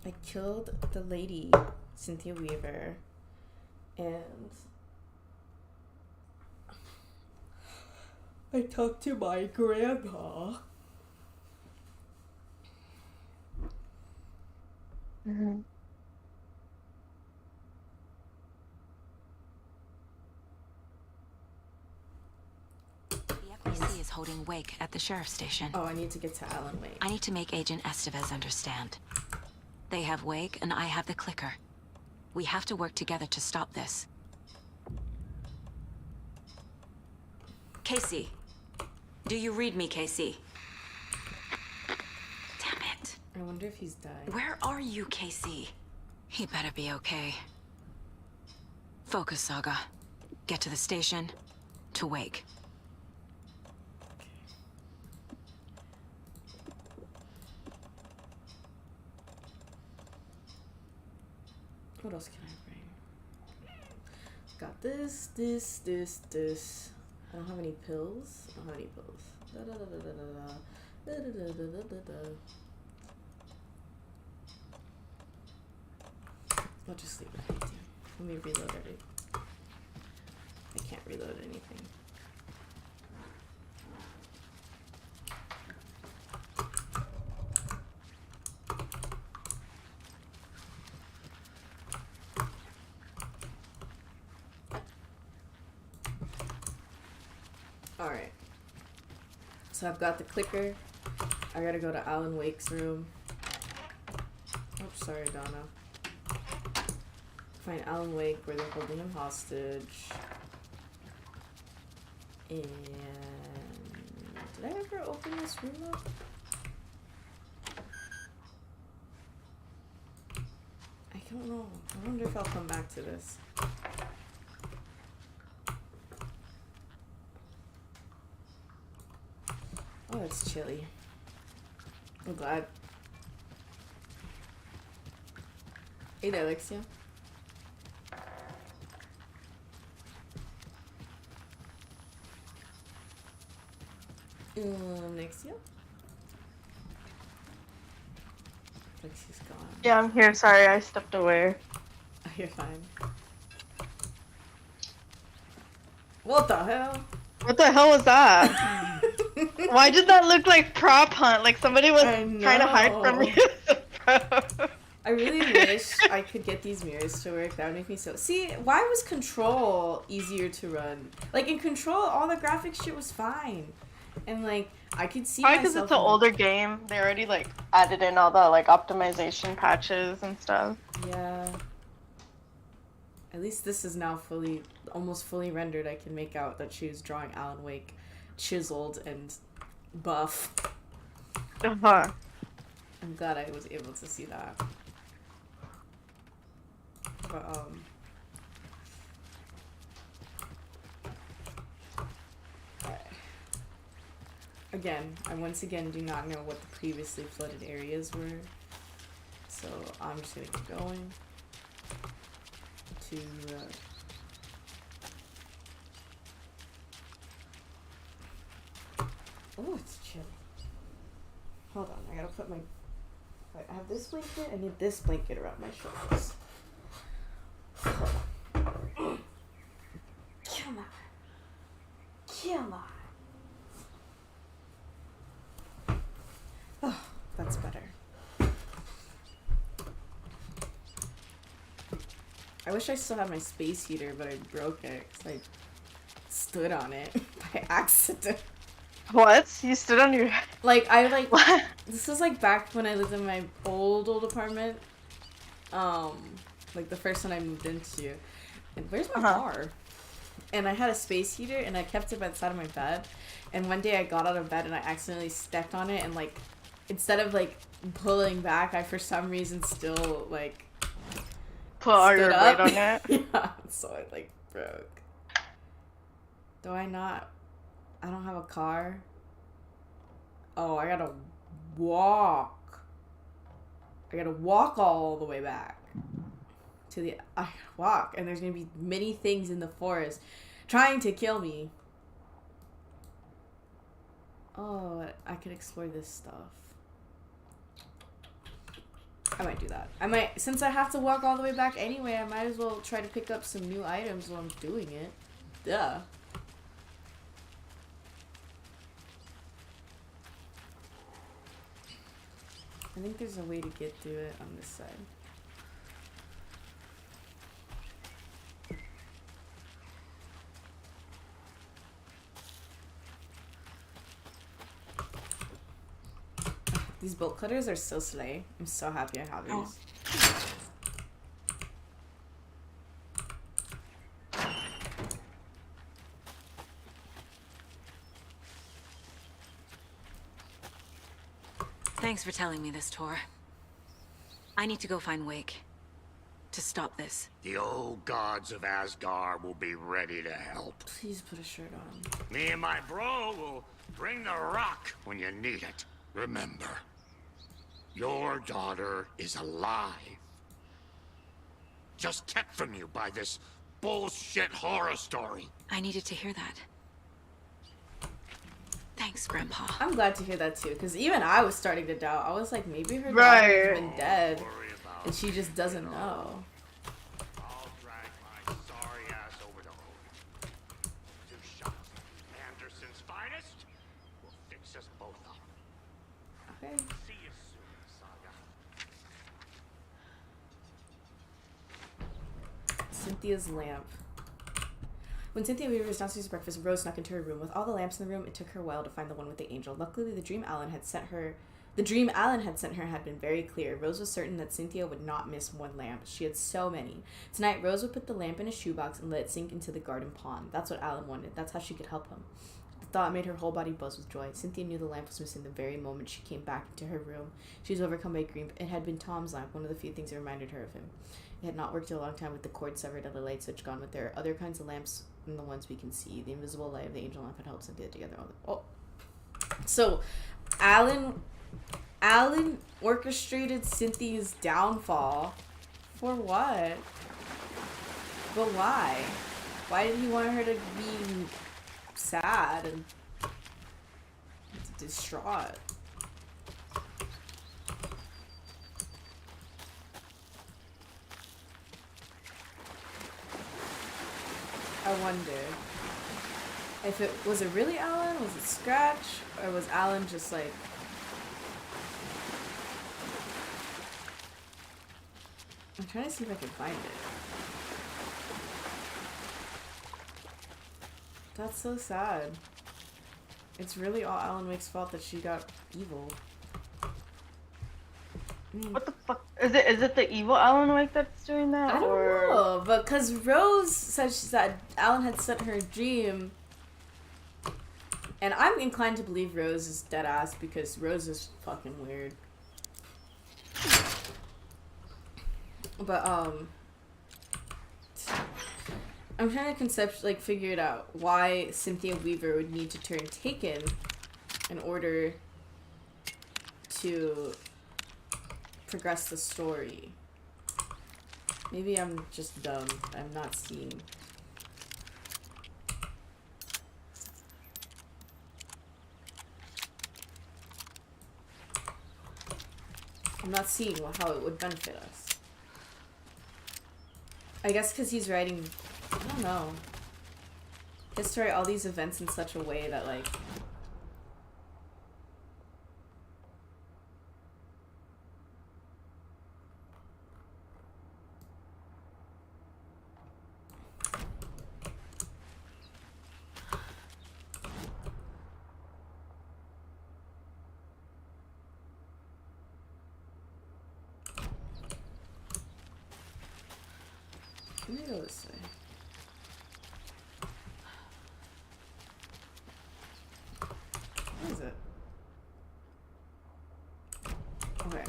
I killed the lady, Cynthia Weaver, and I talked to my grandpa. Mm-hmm. The FBC is holding Wake at the sheriff's station. Oh, I need to get to Alan Wake. I need to make Agent Estevez understand. They have Wake, and I have the clicker. We have to work together to stop this. Casey. Do you read me, Casey? Damn it. I wonder if he's died. Where are you, Casey? He better be okay. Focus, Saga. Get to the station. To Wake. What else can I bring? Got this. I don't have any pills. I don't have any pills. I'll just leave it empty. Let me reload it. I can't reload anything. Alright. So I've got the clicker. I gotta go to Alan Wake's room. Oops, sorry, Donna. Find Alan Wake where they're holding him hostage. And did I ever open this room up? I don't know. I wonder if I'll come back to this. Oh, it's chilly. I'm glad. Hey there, Alexia. Alexia? Alexia's gone. Yeah, I'm here. Sorry, I stepped away. Oh, you're fine. What the hell? What the hell was that? Why did that look like prop hunt? Like somebody was trying to hide from you. I really wish I could get these mirrors to work. That would make me so... See, why was Control easier to run? Like, in Control, all the graphics shit was fine. And, like, I could see Probably because it's an older game. They already, like, added in all the, like, optimization patches and stuff. Yeah. At least this is now fully... almost fully rendered. I can make out that she was drawing Alan Wake chiseled and buff. Uh-huh. I'm glad I was able to see that. But, again, I once again do not know what the previously flooded areas were. So I'm just gonna keep going to, oh, it's chilly. Hold on, I gotta put my... I have this blanket, I need this blanket around my shoulders. Come on. Come on. Oh, that's better. I wish I still had my space heater, but I broke it because I stood on it by accident. What? You stood on your... Like, I, like... What? This was, like, back when I lived in my old apartment. Like, the first one I moved into. And where's my car? And I had a space heater, and I kept it by the side of my bed. And one day I got out of bed, and I accidentally stepped on it, and, like, instead of, like, pulling back, I, for some reason, still, like... Put all your weight on it? Yeah, so it, like, broke. Do I not... I don't have a car? Oh, I gotta walk. I gotta walk all the way back to the... I gotta walk, and there's gonna be many things in the forest trying to kill me. Oh, I could explore this stuff. I might do that. I might, since I have to walk all the way back anyway, I might as well try to pick up some new items while I'm doing it. Duh. I think there's a way to get through it on this side. These bolt cutters are so slay. I'm so happy I have these. Thanks for telling me this, Tor. I need to go find Wake. To stop this. The old gods of Asgard will be ready to help. Please put a shirt on. Me and my bro will bring the rock when you need it. Remember, your daughter is alive. Just kept from you by this bullshit horror story. I needed to hear that. Thanks, Grandpa. I'm glad to hear that too, because even I was starting to doubt. I was like, maybe her Right. daughter's been dead, and she just doesn't know. I'll drag my sorry ass over to Odin. 2 shots of Anderson's finest will fix us both up. Okay. See you soon, Saga. Cynthia's lamp. When Cynthia Weaver was downstairs at breakfast, Rose snuck into her room. With all the lamps in the room, it took her a while to find the one with the angel. Luckily, the dream Alan had sent her had been very clear. Rose was certain that Cynthia would not miss one lamp. She had so many. Tonight, Rose would put the lamp in a shoebox and let it sink into the garden pond. That's what Alan wanted. That's how she could help him. The thought made her whole body buzz with joy. Cynthia knew the lamp was missing the very moment she came back into her room. She was overcome by grief. It had been Tom's lamp, one of the few things that reminded her of him. It had not worked in a long time with the cord severed and the light switch gone, but there are other kinds of lamps than the ones we can see. The invisible light of the angel lamp had held Cynthia together. So Alan orchestrated Cynthia's downfall. For what? But why? Why did he want her to be sad and distraught? I wonder if it was it really Alan? Was it Scratch? Or was Alan just like... I'm trying to see if I can find it. That's so sad. It's really all Alan Wake's fault that she got evil. What the fuck? Is it the evil Alan Wake that's doing that? I don't or... know, but because Rose said that Alan had sent her a dream, and I'm inclined to believe Rose is dead ass because Rose is fucking weird. But I'm trying to figure it out why Cynthia Weaver would need to turn Taken in order to progress the story. Maybe I'm just dumb. I'm not seeing. I'm not seeing how it would benefit us. I guess because he's writing, I don't know. He has to write all these events in such a way that, like, let me go this way. What is it? Okay.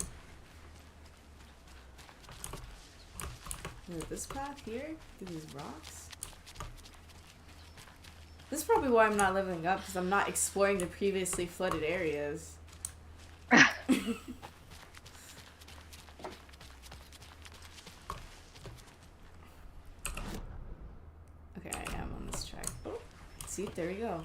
Is it this path here? Through these rocks? This is probably why I'm not leveling up, because I'm not exploring the previously flooded areas. Okay, I am on this track. Oh, see, there we go.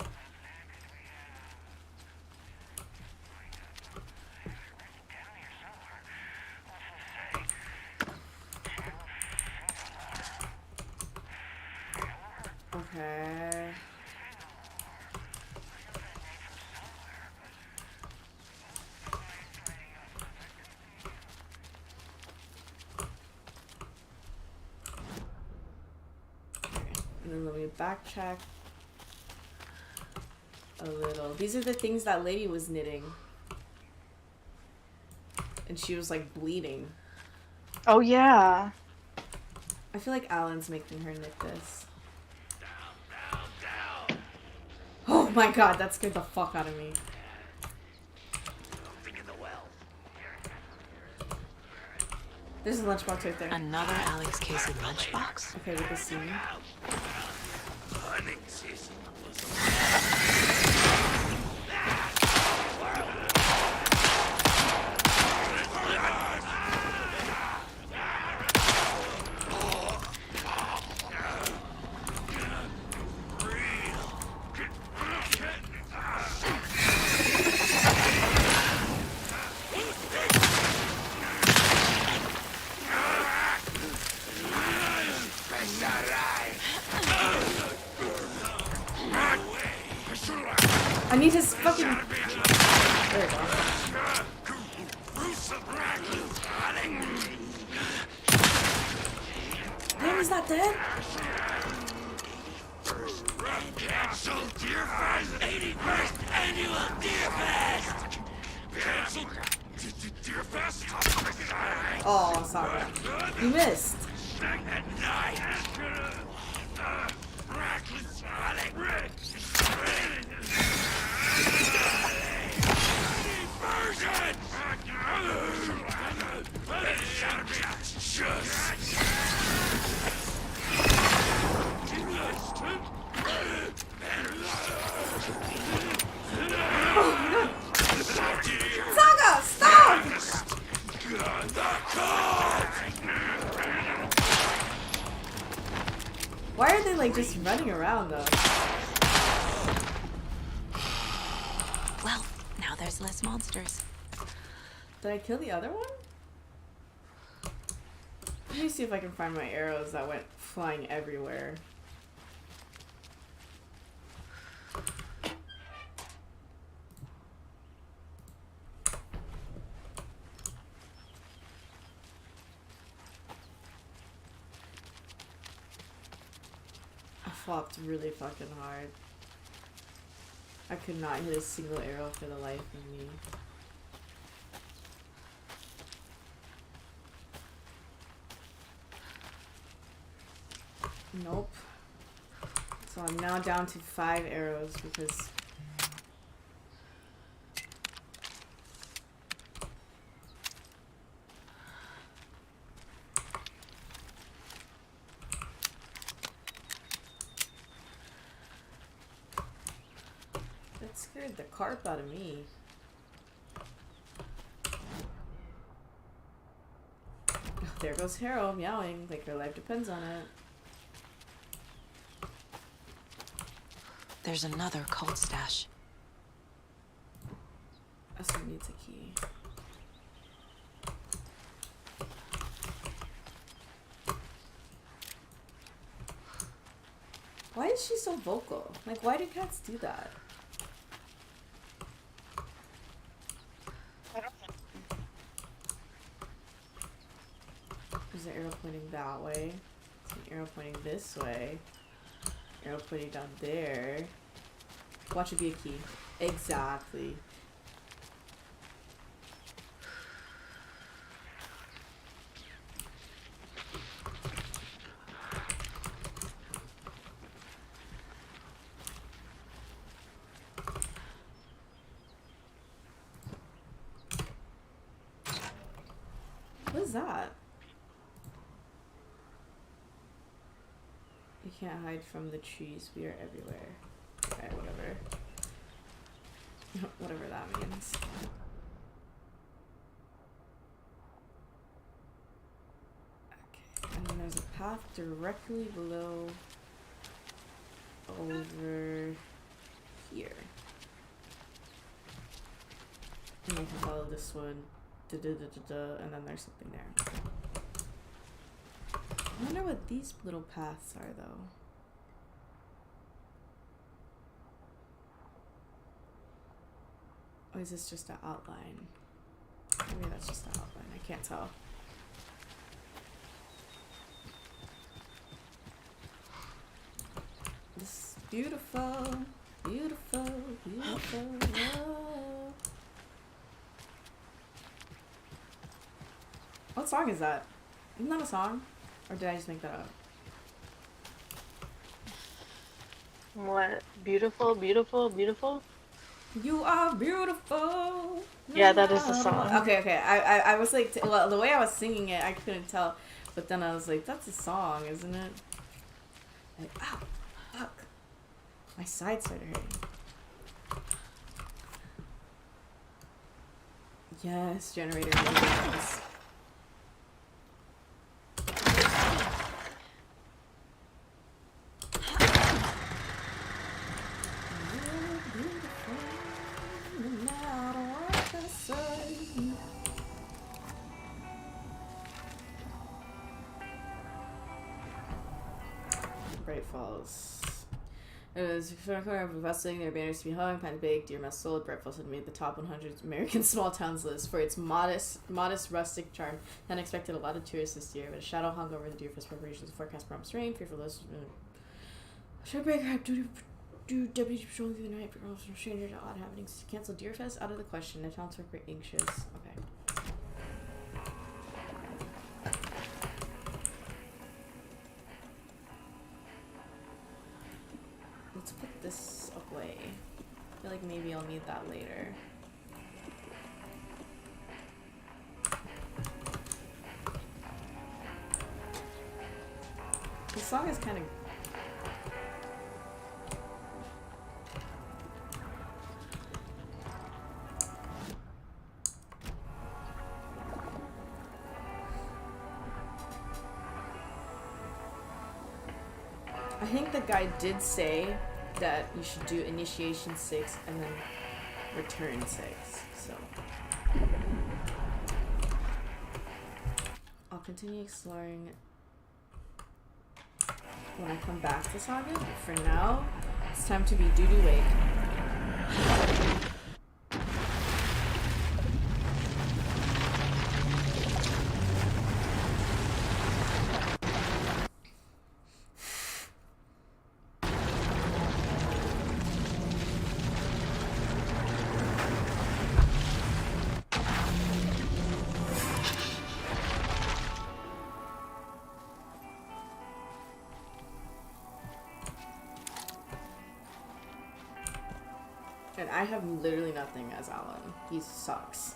And then let me backtrack a little. These are the things that lady was knitting. And she was like bleeding. Oh yeah. I feel like Alan's making her knit this. Oh my god, that scared the fuck out of me. There's a lunchbox right there. Another Alex Casey lunchbox? Okay, with the scene. I need his fucking... There we go. Damn, he's not dead? Oh, sorry. You missed. Saga, stop! Why are they like just running around though? Well, now there's less monsters. Did I kill the other one? Let me see if I can find my arrows that went flying everywhere. I flopped really fucking hard. I could not hit a single arrow for the life of me. Nope. So I'm now down to 5 arrows because that scared the carp out of me. Oh, there goes Harrow meowing like her life depends on it. There's another cult stash. Esther needs a key. Why is she so vocal? Like, why do cats do that? There's an arrow pointing that way. There's an arrow pointing this way. Arrow pointing down there. Watch it be a key. Exactly. What is that? You can't hide from the trees. We are everywhere. Okay, whatever. Whatever that means. Okay, and then there's a path directly below over here. And I can follow this one. And then there's something there. I wonder what these little paths are, though. Or is this just an outline? Maybe that's just an outline. I can't tell. This is beautiful, beautiful, beautiful. Whoa. What song is that? Isn't that a song? Or did I just make that up? What? Beautiful, beautiful, beautiful? You are beautiful. Yeah, that is the song. Okay. I was like, well, the way I was singing it, I couldn't tell. But then I was like, that's a song, isn't it? Like, ow, fuck. My side started hurting. Yes, generator. Yes. Bright Falls. It was investing their banners to be hung, Pine Bake, Deer Mouse Sold. Bright Falls had made the top 100 American small towns list for its modest rustic charm. Then expected a lot of tourists this year, but a shadow hung over the Deerfest preparations. Forecast promised rain. Fearful list. Showbreaker had do deputy patrolling through the night, but also strangers odd happenings. Cancel Deerfest out of the question. The townsfolk were anxious. Okay. Let's put this away. I feel like maybe I'll need that later. This song is kind of... I think the guy did say that you should do initiation 6 and then return 6, so I'll continue exploring when I come back to Saga, but for now it's time to be Duty Wake. And I have literally nothing as Alan. He sucks.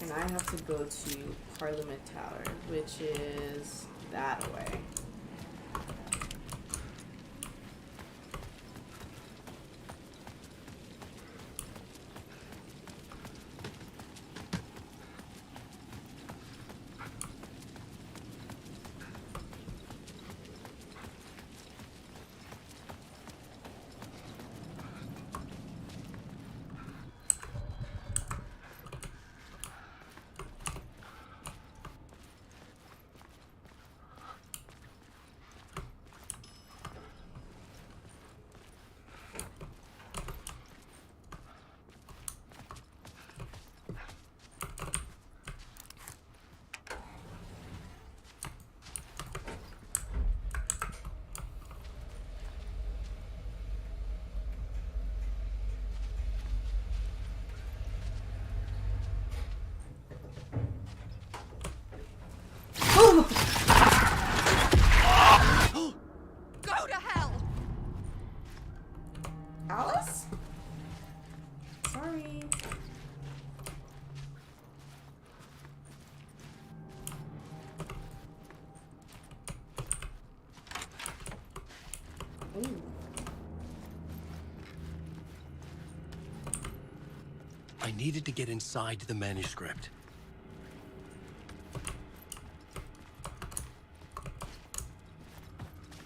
And I have to go to Parliament Tower, which is that way. Go to hell! Alice? Sorry. Ooh. I needed to get inside the manuscript.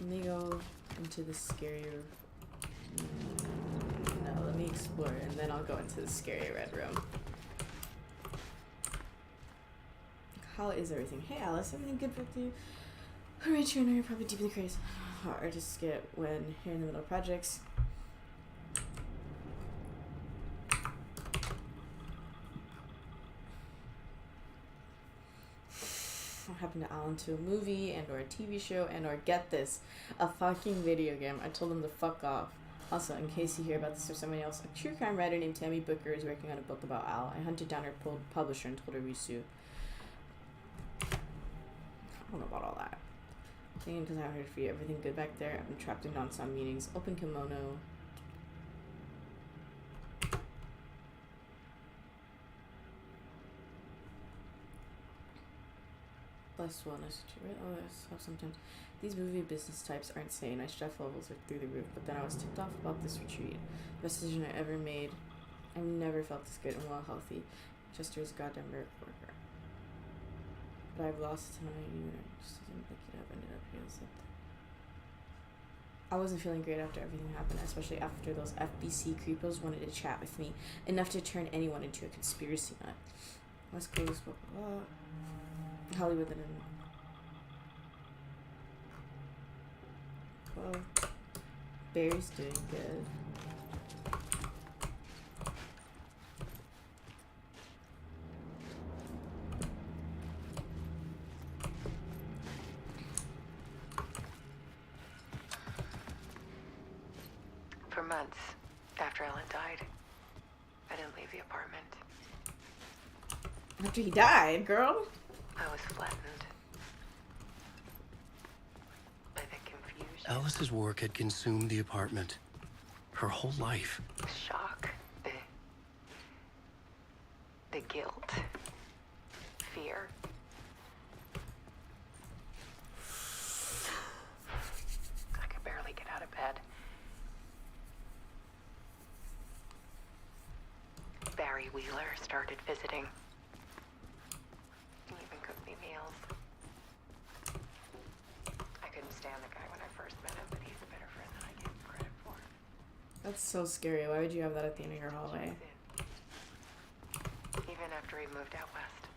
Let me go into the scary... No, let me explore and then I'll go into the scary red room. How is everything? Hey Alice, everything good with you? Alright, you know you're probably deep in the craze. Artists get when you're in the middle of projects. What happened to Alan to a movie and or a TV show and or get this, a fucking video game. I told him to fuck off. Also, in case you hear about this or somebody else, a true crime writer named Tammy Booker is working on a book about Al. I hunted down her publisher and told her we sue. I don't know about all that. Thank you because I haven't heard for you. Everything good back there? I've been trapped in non-stop meetings. Open kimono. Less wellness. Oh, that's how sometimes. These movie business types aren't sane. My stress levels are through the roof, but then I was tipped off about this retreat. Best decision I ever made. I've never felt this good and well healthy. Chester is a goddamn miracle worker. But I've lost time. I just didn't pick it up. Ended up feeling something. I wasn't feeling great after everything happened, especially after those FBC creepos wanted to chat with me. Enough to turn anyone into a conspiracy nut. Let's close. Blah, blah, blah. Hollywood and well, Barry's doing good. For months after Ellen died, I didn't leave the apartment. After he died, girl. I was flattened by the confusion, Alice's work had consumed the apartment. Her whole life. the shock, the guilt, fear. I could barely get out of bed. Barry Wheeler started visiting. He even cooked me meals. I couldn't stand the guy when I first met him, but he's a better friend than I gave him credit for. That's so scary. Why would you have that at the end of your hallway? Even after he moved out west.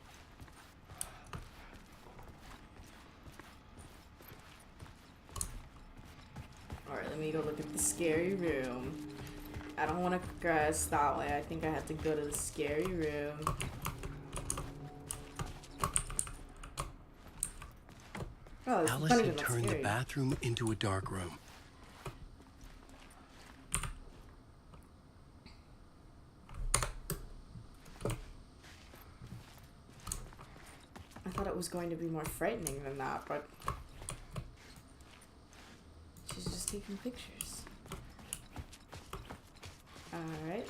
Alright, let me go look at the scary room. I don't want to progress that way. I think I have to go to the scary room. Oh, it's Alice funny, had but not turned the scary. bathroom into a dark room. I thought it was going to be more frightening than that, but she's just taking pictures. Alright.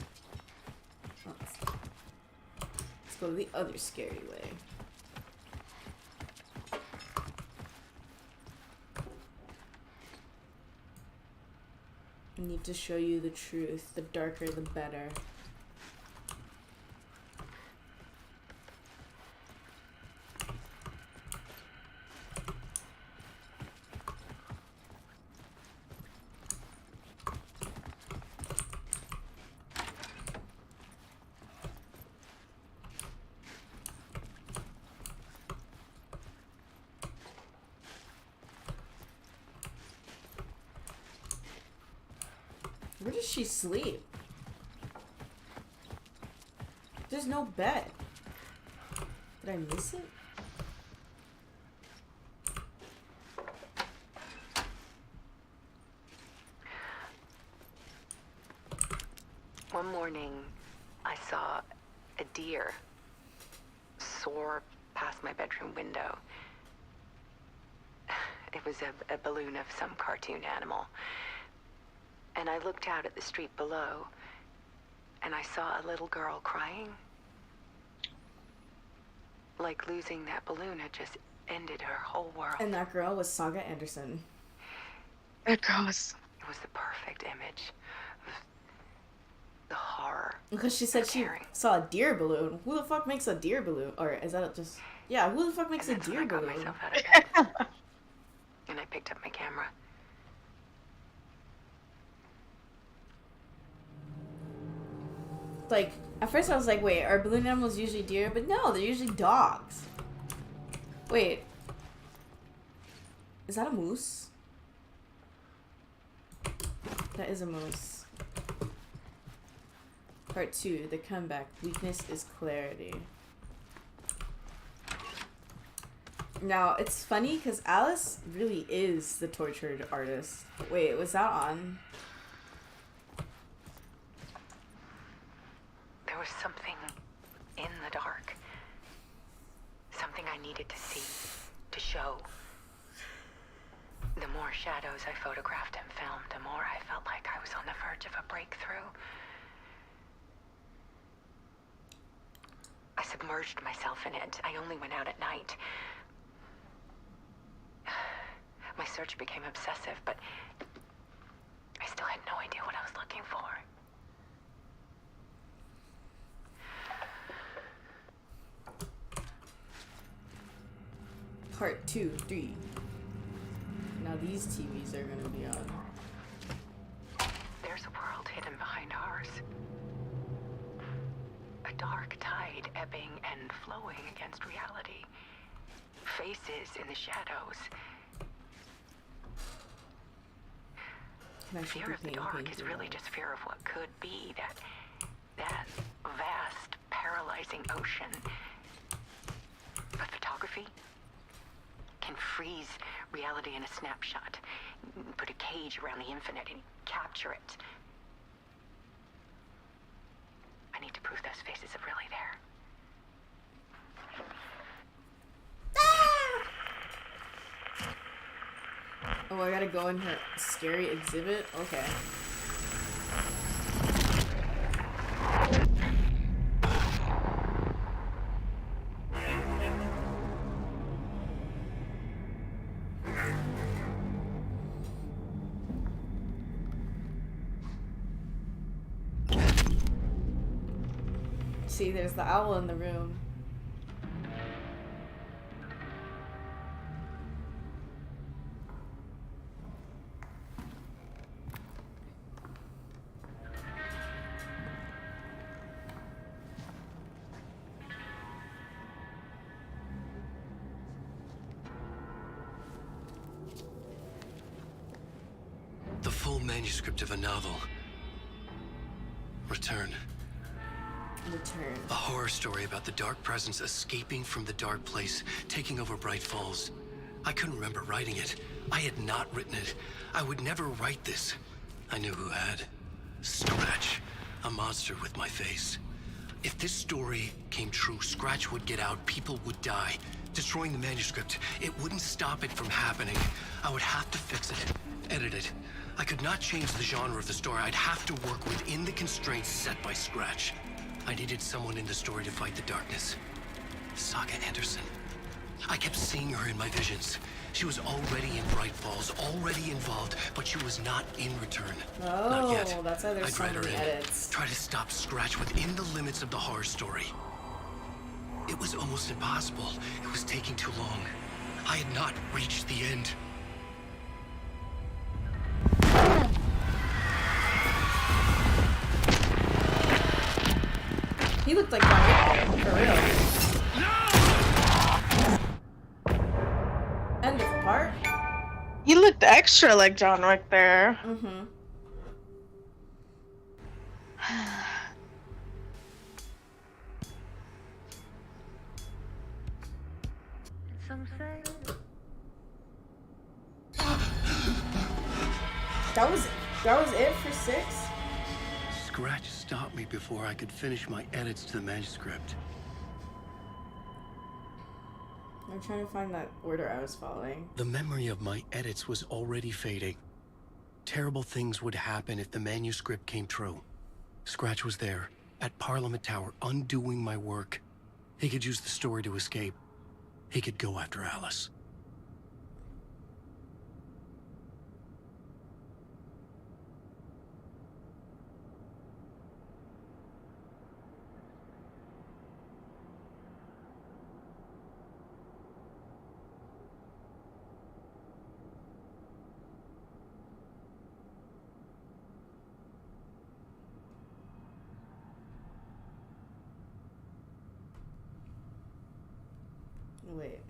Let's go the other scary way. I need to show you the truth. The darker, the better. Where does she sleep? There's no bed. Did I miss it? One morning, I saw a deer soar past my bedroom window. It was a balloon of some cartoon animal. And I looked out at the street below, and I saw a little girl crying. Like losing that balloon had just ended her whole world. And that girl was Saga Anderson. That girl was. It was the perfect image of the horror. Because she said of she caring. saw a deer balloon. Who the fuck makes a deer balloon? Or is that just... Yeah, who the fuck makes a And that's when deer I got balloon? myself out of bed. And I picked up my camera. Like, at first I was like, wait, are balloon animals usually deer? But no, they're usually dogs. Wait. Is that a moose? That is a moose. Part 2, the comeback. Weakness is clarity. Now, it's funny because Alice really is the tortured artist. Wait, was that on? There was something in the dark. Something I needed to see, to show. The more shadows I photographed and filmed, the more I felt like I was on the verge of a breakthrough. I submerged myself in it. I only went out at night. My search became obsessive, but I still had no idea what I was looking for. Part 2, 3. Now these TVs are gonna be on. There's a world hidden behind ours. A dark tide ebbing and flowing against reality. Faces in the shadows. Fear of the dark is really just fear of what could be, that vast, paralyzing ocean. But photography can freeze reality in a snapshot, put a cage around the infinite and capture it. I need to prove those faces are really there. Oh, I gotta go in her scary exhibit? Okay. See, there's the owl in the room. The full manuscript of a novel. Return. Return. A horror story about the dark presence escaping from the dark place, taking over Bright Falls. I couldn't remember writing it. I had not written it. I would never write this. I knew who had. Scratch. A monster with my face. If this story came true, Scratch would get out, people would die. Destroying the manuscript, it wouldn't stop it from happening. I would have to fix it, edit it. I could not change the genre of the story. I'd have to work within the constraints set by Scratch. I needed someone in the story to fight the darkness. Saga Anderson. I kept seeing her in my visions. She was already in Bright Falls, already involved, but she was not in Return. Oh, not yet. that's why there's I'd so write her many in. edits. Try to stop Scratch within the limits of the horror story. It was almost impossible. It was taking too long. I had not reached the end. He looked like John Wick, for real. End of part? He looked extra like John Wick there. Mm-hmm. That was it for 6? Scratch stopped me before I could finish my edits to the manuscript. I'm trying to find that order I was following. The memory of my edits was already fading. Terrible things would happen if the manuscript came true. Scratch was there, at Parliament Tower, undoing my work. He could use the story to escape. He could go after Alice. Wait.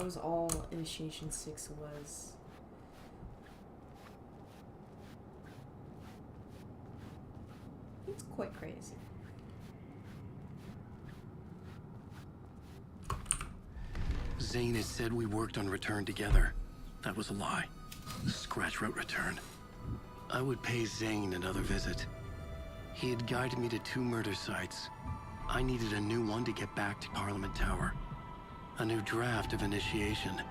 That was all Initiation 6 was. It's quite crazy. Zane had said we worked on Return together. That was a lie. Scratch wrote Return. I would pay Zane another visit. He had guided me to 2 murder sites. I needed a new one to get back to Parliament Tower. A new draft of Initiation.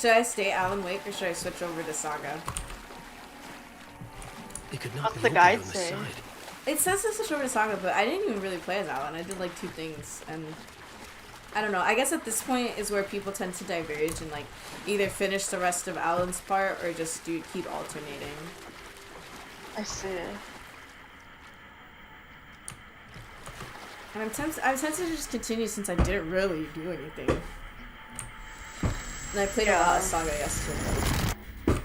Should I stay Alan Wake or should I switch over to Saga? It could not What's be the opened guide on the say? side. It says to switch over to Saga, but I didn't even really play as Alan. I did like 2 things, and I don't know. I guess at this point is where people tend to diverge and like either finish the rest of Alan's part or just keep alternating. I see. And I'm tempted to just continue since I didn't really do anything. And I played a lot of Saga yesterday.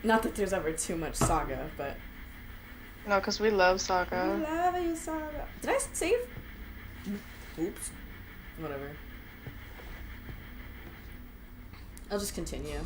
Not that there's ever too much Saga, but... No, because we love Saga. I love you, Saga. Did I save? Oops. Whatever. I'll just continue.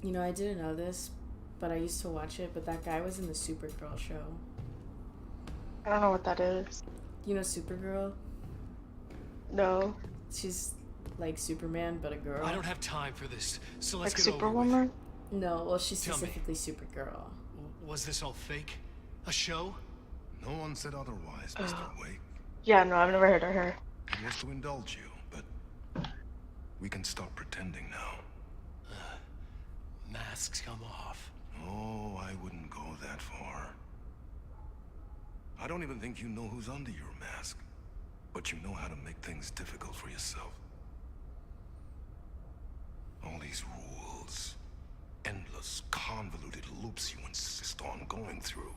You know, I didn't know this, but I used to watch it, but that guy was in the Supergirl show. I don't know what that is. You know Supergirl? No. She's like Superman, but a girl. I don't have time for this, so let's Like get over with. Superwoman? No, well, she's Tell me. specifically Supergirl. Was this all fake? A show? No one said otherwise, Mr. Wake. Yeah, no, I've never heard of her. It was to indulge you, but we can stop pretending now. Masks come off. Oh, I wouldn't go that far. I don't even think you know who's under your mask, but you know how to make things difficult for yourself. All these rules, endless, convoluted loops you insist on going through.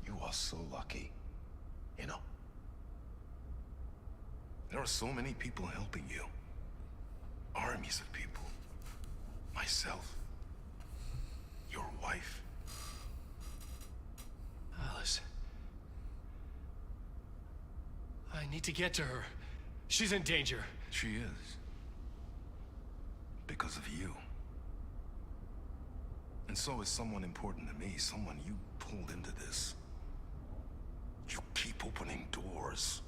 You are so lucky, you know. There are so many people helping you. Armies of people. Myself. Your wife. Alice. I need to get to her. She's in danger. She is. Because of you. And so is someone important to me, someone you pulled into this. You keep opening doors.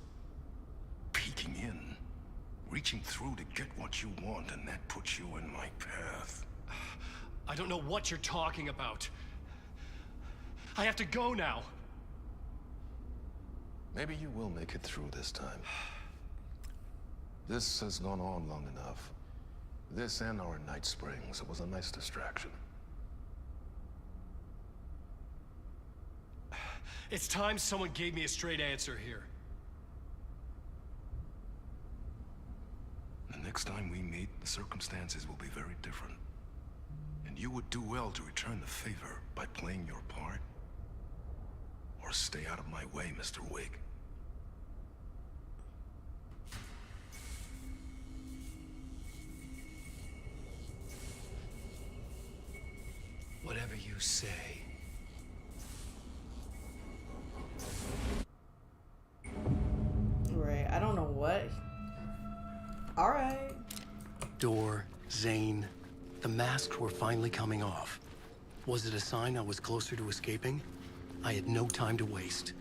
Peeking in. Reaching through to get what you want, and that puts you in my path. I don't know what you're talking about. I have to go now. Maybe you will make it through this time. This has gone on long enough. This and our Night Springs. It was a nice distraction. It's time someone gave me a straight answer here. The next time we meet, the circumstances will be very different. And you would do well to return the favor by playing your part. Or stay out of my way, Mr. Wig. Whatever you say. Right, I don't know what. Alright. Door, Zane, the masks were finally coming off. Was it a sign I was closer to escaping? I had no time to waste.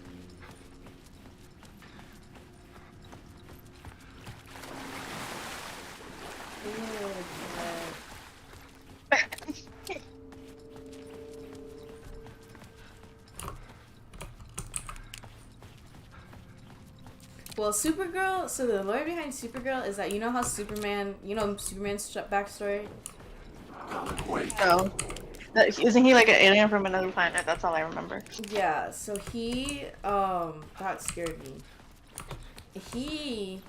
Well, Supergirl, so the lore behind Supergirl is that you know how Superman, you know Superman's backstory? No. Isn't he like an alien from another planet? That's all I remember. Yeah, so he, that scared me. He...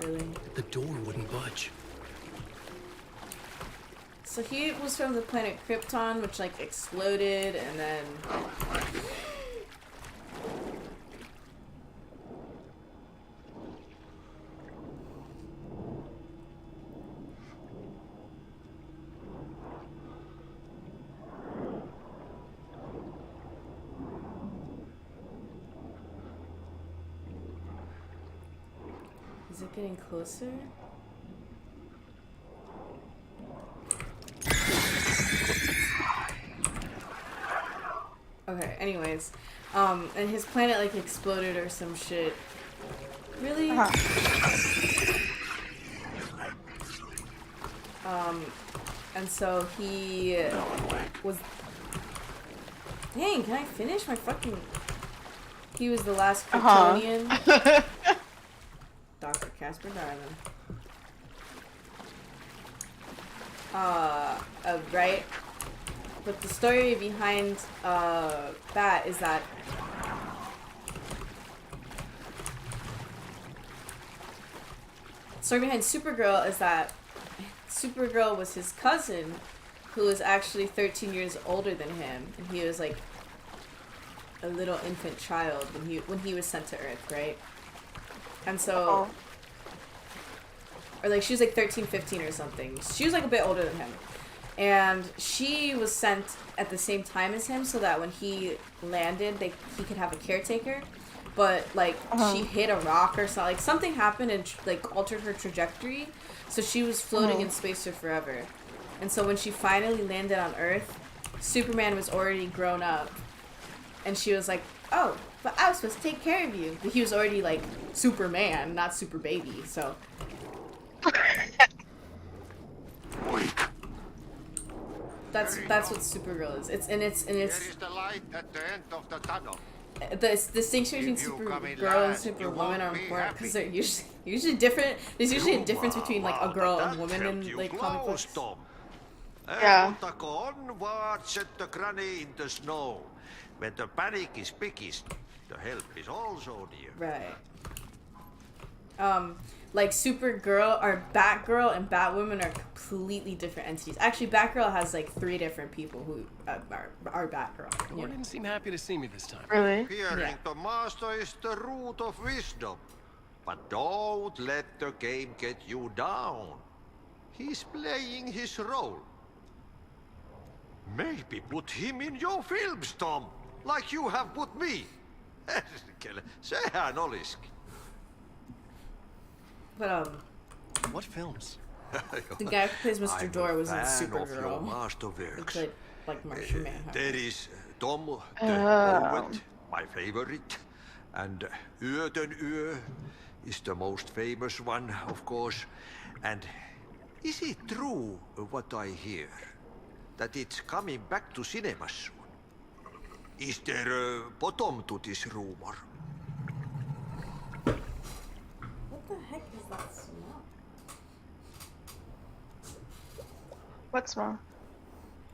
Really? The door wouldn't budge. So he was from the planet Krypton, which like exploded, and then... Is it getting closer? Okay, anyways. And his planet like exploded or some shit. Really? And so he was... Dang, can I finish my fucking... He was the last Kryptonian. Dr. Casper Darling. Right? But the story behind that is that story behind Supergirl is that Supergirl was his cousin who was actually 13 years older than him, and he was like a little infant child when he was sent to Earth, right? And so or like she was like 13, 15 or something. She was like a bit older than him. And she was sent at the same time as him so that when he landed, he could have a caretaker. But like she hit a rock or something. Like something happened and like altered her trajectory. So she was floating in space for forever. And so when she finally landed on Earth, Superman was already grown up. And she was like, oh, but I was supposed to take care of you. But he was already like Superman, not Super Baby. So... That's what Supergirl is. It's There is the light at the end of the tunnel. the distinction between Supergirl and Superwoman are important because they're usually different. There's usually a difference between like a girl and woman in like comic books. Yeah. Set the granny in the snow. When the panic is biggest, the help is also near. Right. Like Supergirl or Batgirl and Batwoman are completely different entities. Actually, Batgirl has like 3 different people who are Batgirl. You didn't seem happy to see me this time. Really? Hearing the master is the root of wisdom. But don't let the game get you down. He's playing his role. Maybe put him in your films, Tom. Like you have put me. Sehän olisikin. But What films? the guy who plays Mr. I'm Door was in a fan of your Supergirl. He masterworks. played like Martian Manhunter. There is Tom the Poet, my favorite, and Yö den Yö is the most famous one, of course. And is it true what I hear, that it's coming back to cinemas soon? Is there a bottom to this rumor? What smell?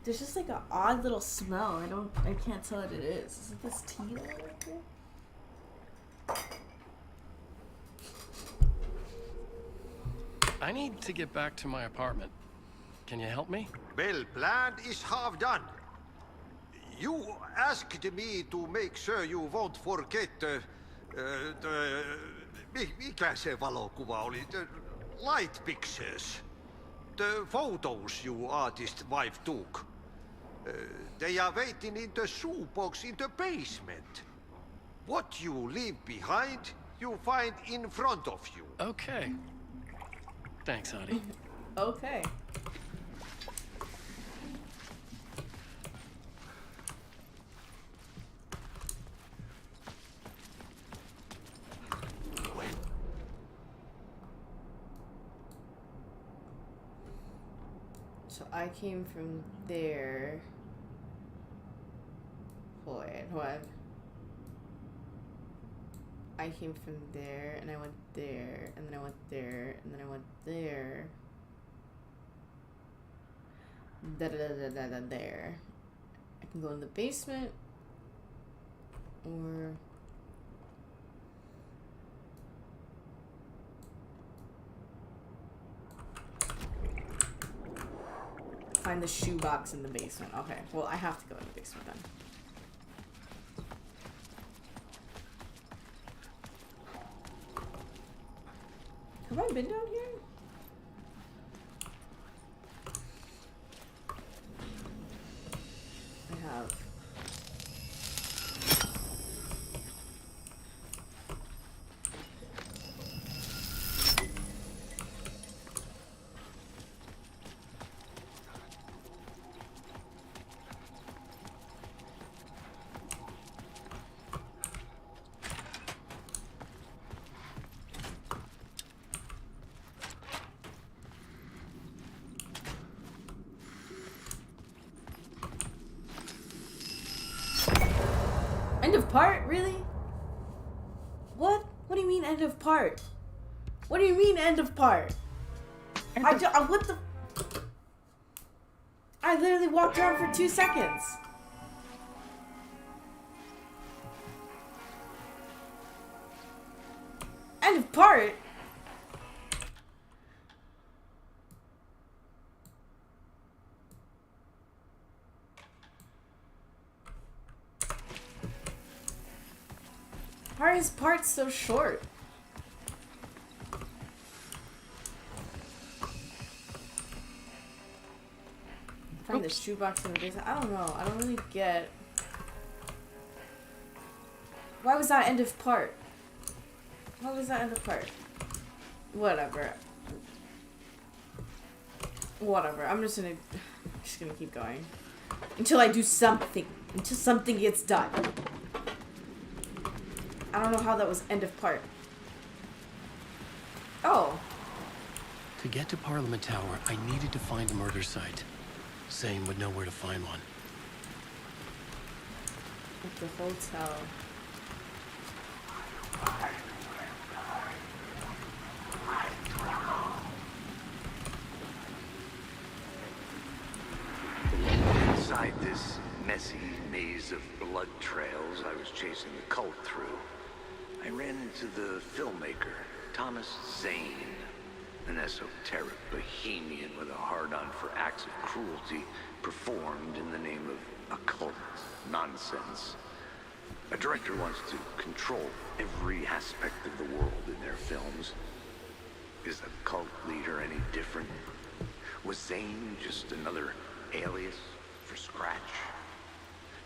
There's just like an odd little smell. I can't tell what it is. Is it this tea right here? I need to get back to my apartment. Can you help me? Well, plan is half done. You asked me to make sure you won't forget mikä se valokuva oli? The light pictures. The photos your artist wife took. They are waiting in the shoebox in the basement. What you leave behind, you find in front of you. Okay. Thanks, Adi. Okay. So I came from there. Wait, what? I came from there, and I went there, and then I went there, and then I went there. There. I can go in the basement, or find the shoebox in the basement. Okay, well, I have to go in the basement then. Have I been down here? I have. End of part? Really? What? What do you mean end of part? What do you mean end of part? What the? I literally walked around for 2 seconds. End of part? Why are his parts so short? Find the shoebox in the basement. I don't know. I don't really get. Why was that end of part? Why was that end of part? Whatever. Whatever. I'm just gonna keep going until I do something. Until something gets done. I don't know how that was end of part. Oh. To get to Parliament Tower, I needed to find a murder site. Zane would know where to find one. At the hotel. Inside this messy maze of blood trails I was chasing the cult through, I ran into the filmmaker, Thomas Zane, an esoteric bohemian with a hard-on for acts of cruelty performed in the name of occult nonsense. A director wants to control every aspect of the world in their films. Is the cult leader any different? Was Zane just another alias for Scratch?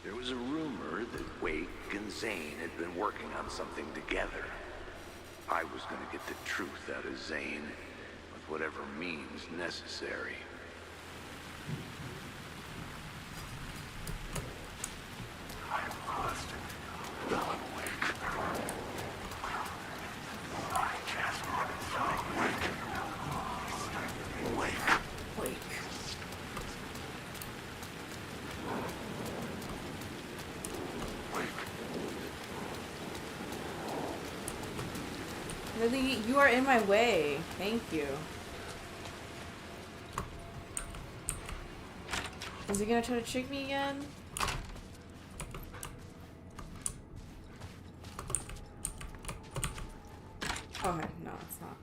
There was a rumor that Wake and Zane had been working on something together. I was going to get the truth out of Zane with whatever means necessary. I'm lost. I'm Wake. I can't find Wake. Wake. Really, you are in my way. Thank you. Is he gonna try to trick me again? Okay, no, it's not.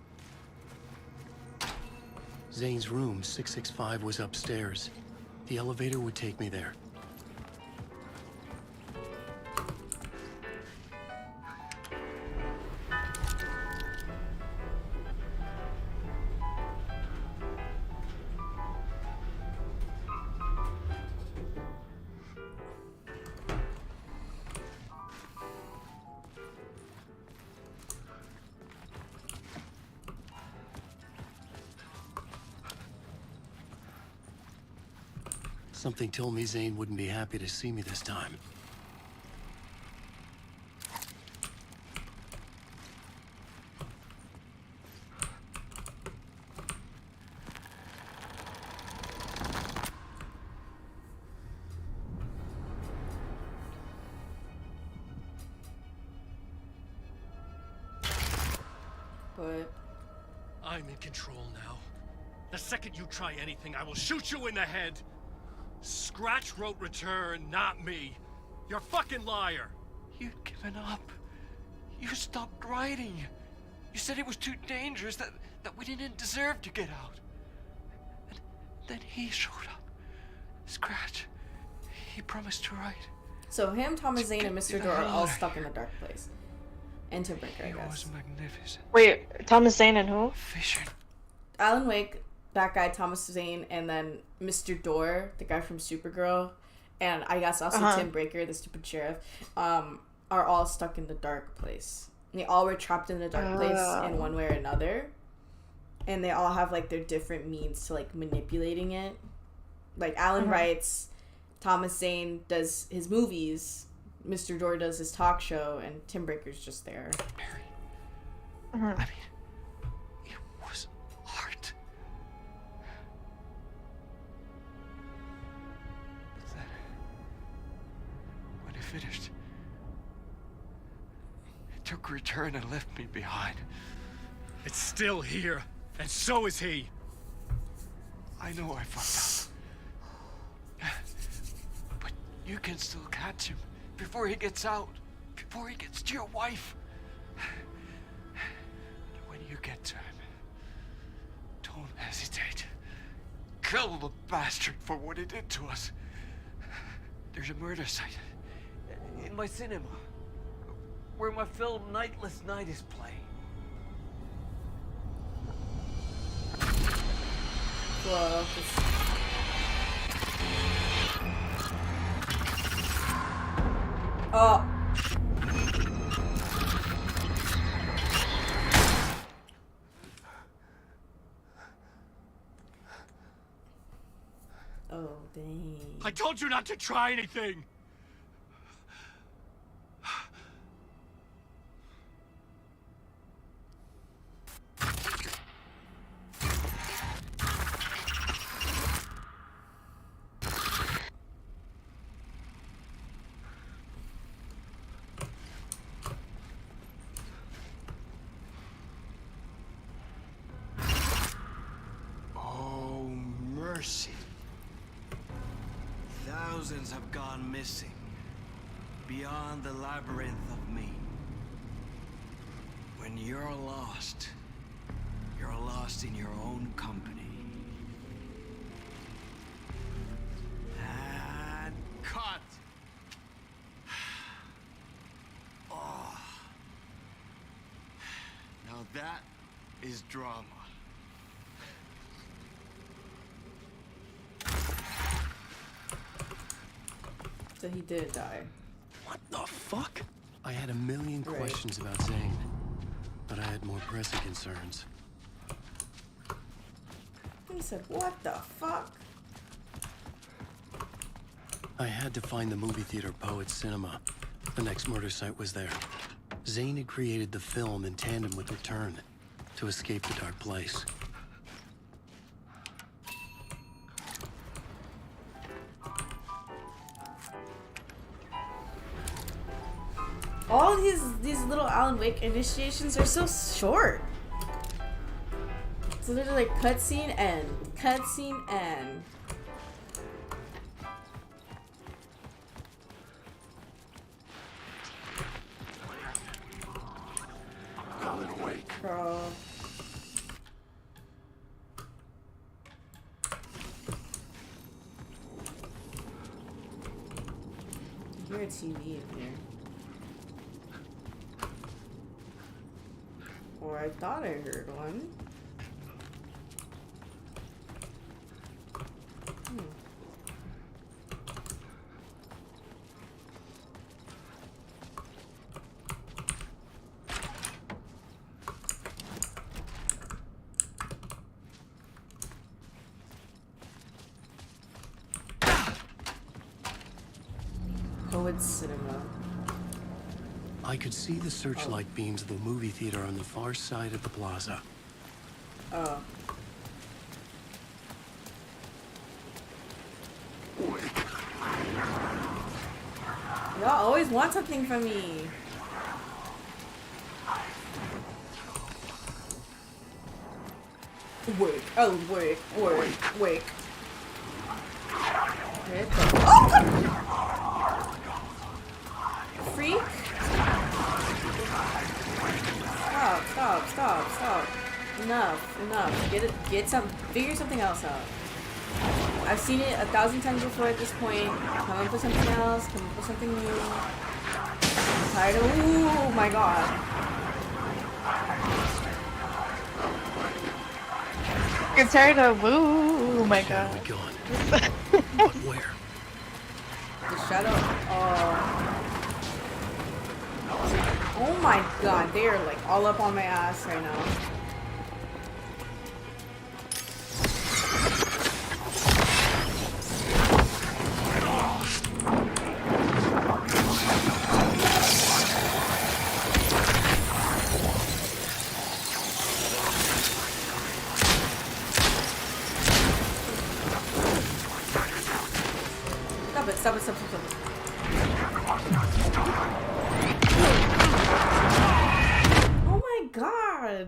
Zane's room, 665, was upstairs. The elevator would take me there. Something told me Zane wouldn't be happy to see me this time. But I'm in control now. The second you try anything, I will shoot you in the head. Scratch wrote return, not me. You're a fucking liar. You'd given up. You stopped writing. You said it was too dangerous, that we didn't deserve to get out. And then he showed up. Scratch. He promised to write. so him, Thomas Zane, and Mr. Door are all stuck in a dark place. And Tim Brinker, I He guess. was magnificent. Wait, Thomas Zane and who? Fisher. Alan Wake, that guy, Thomas Zane, and then Mr. Door, the guy from Supergirl, and I guess also Tim Breaker, the stupid sheriff, are all stuck in the dark place. And they all were trapped in the dark place in one way or another. And they all have, like, their different means to, like, manipulating it. Like, Alan writes, Thomas Zane does his movies, Mr. Door does his talk show, and Tim Breaker's just there. I mean, it was art. But then, when it finished, it took a return and left me behind. It's still here, and so is he. I know I fucked up. But you can still catch him before he gets out, before he gets to your wife. And when you get to him, don't hesitate. Kill the bastard for what he did to us. There's a murder site in my cinema where my film Nightless Night is playing. Whoa. Oh. Oh, dang. I told you not to try anything. Oh, mercy. Thousands have gone missing. Beyond the labyrinth of me. When you're lost in your own company. And cut! Oh. Now that is drama. So he did die. What the fuck? I had a million questions about Zane, but I had more pressing concerns. He said, what the fuck? I had to find the movie theater Poets Cinema. The next murder site was there. Zane had created the film in tandem with Return to escape the dark place. All these little Alan Wake initiations are so short. So they're like cutscene end, cutscene end. Girl. I hear a TV in here. Or I thought I heard one. Poet Cinema. I could see the searchlight beams of the movie theater on the far side of the plaza. Oh. Y'all always want something from me. Wake. Oh, wake. Wake. Wake. Oh, freak. Stop. Enough. Get some, figure something else out. I've seen it 1,000 times before at this point. Come up with something else, come up with something new. I'm tired of, oh my god. You're tired of, oh my god. But where? The shadow, oh my god, they are like all up on my ass right now. Stop it. Oh my god.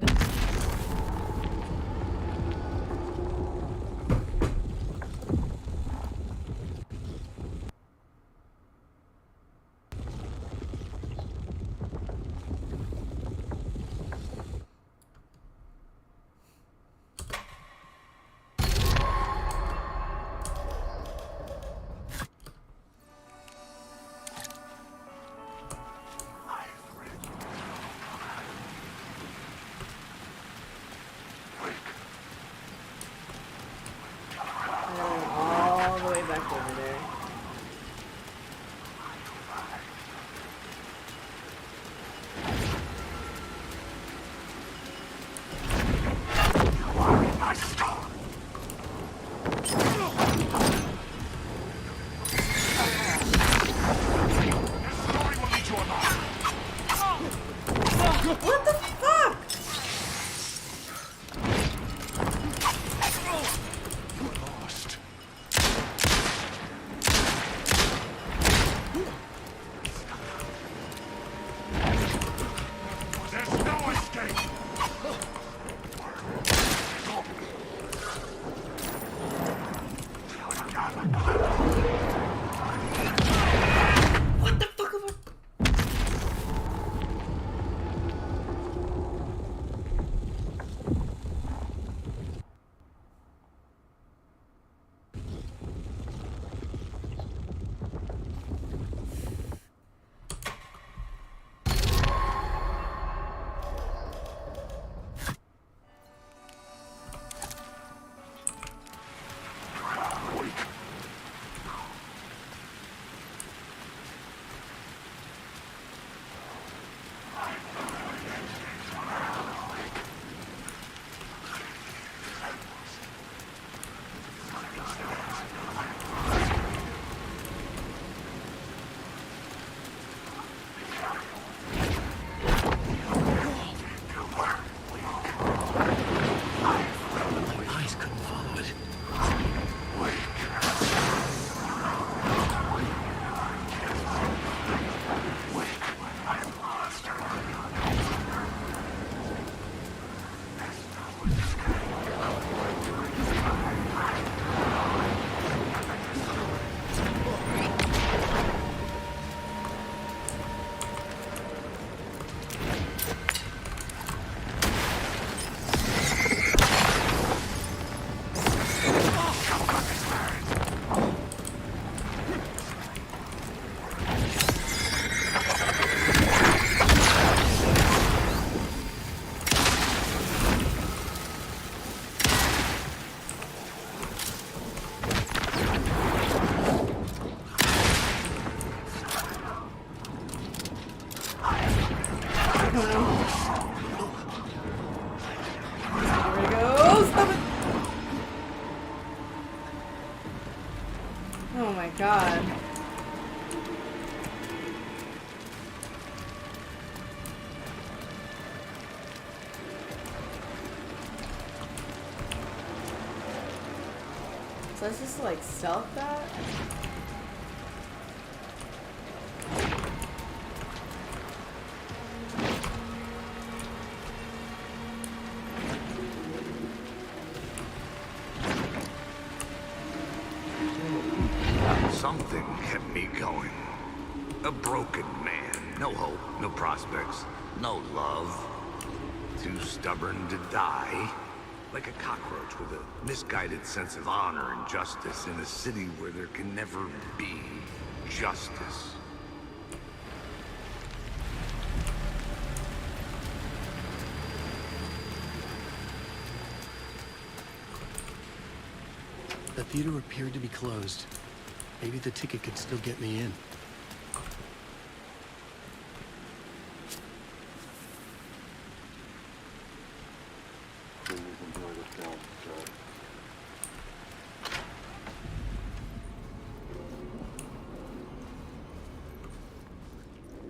god. So let's just like stealth that? Something kept me going. A broken man. No hope, no prospects, no love. Too stubborn to die. Like a cockroach with a misguided sense of honor and justice in a city where there can never be justice. The theater appeared to be closed. Maybe the ticket could still get me in.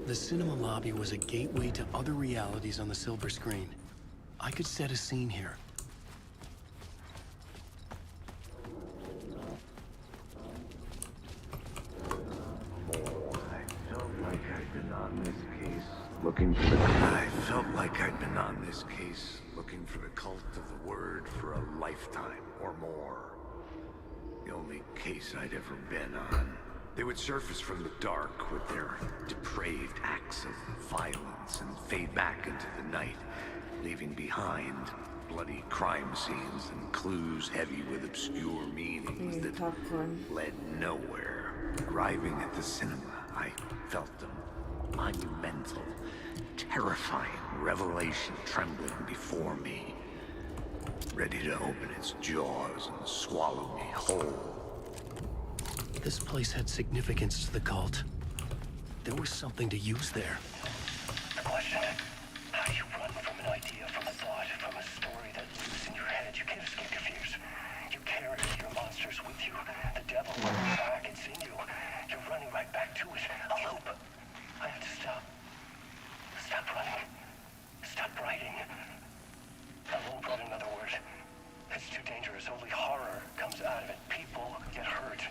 The cinema lobby was a gateway to other realities on the silver screen. I could set a scene here. I felt like I'd been on this case, looking for the cult of the word for a lifetime or more. The only case I'd ever been on. They would surface from the dark with their depraved acts of violence and fade back into the night, leaving behind bloody crime scenes and clues heavy with obscure meanings that led nowhere. Arriving at the cinema, I felt them. Monumental, terrifying revelation trembling before me, ready to open its jaws and swallow me whole. This place had significance to the cult. There was something to use there. Question. How do you run from an idea, from a thought, from a story that lives in your head? You can't escape your fears. You carry your monsters with you. The devil runs back, it's in you. You're running right back to it. A loop. I have to stop. Stop running. Stop writing. I won't write another word. It's too dangerous. Only horror comes out of it. People get hurt.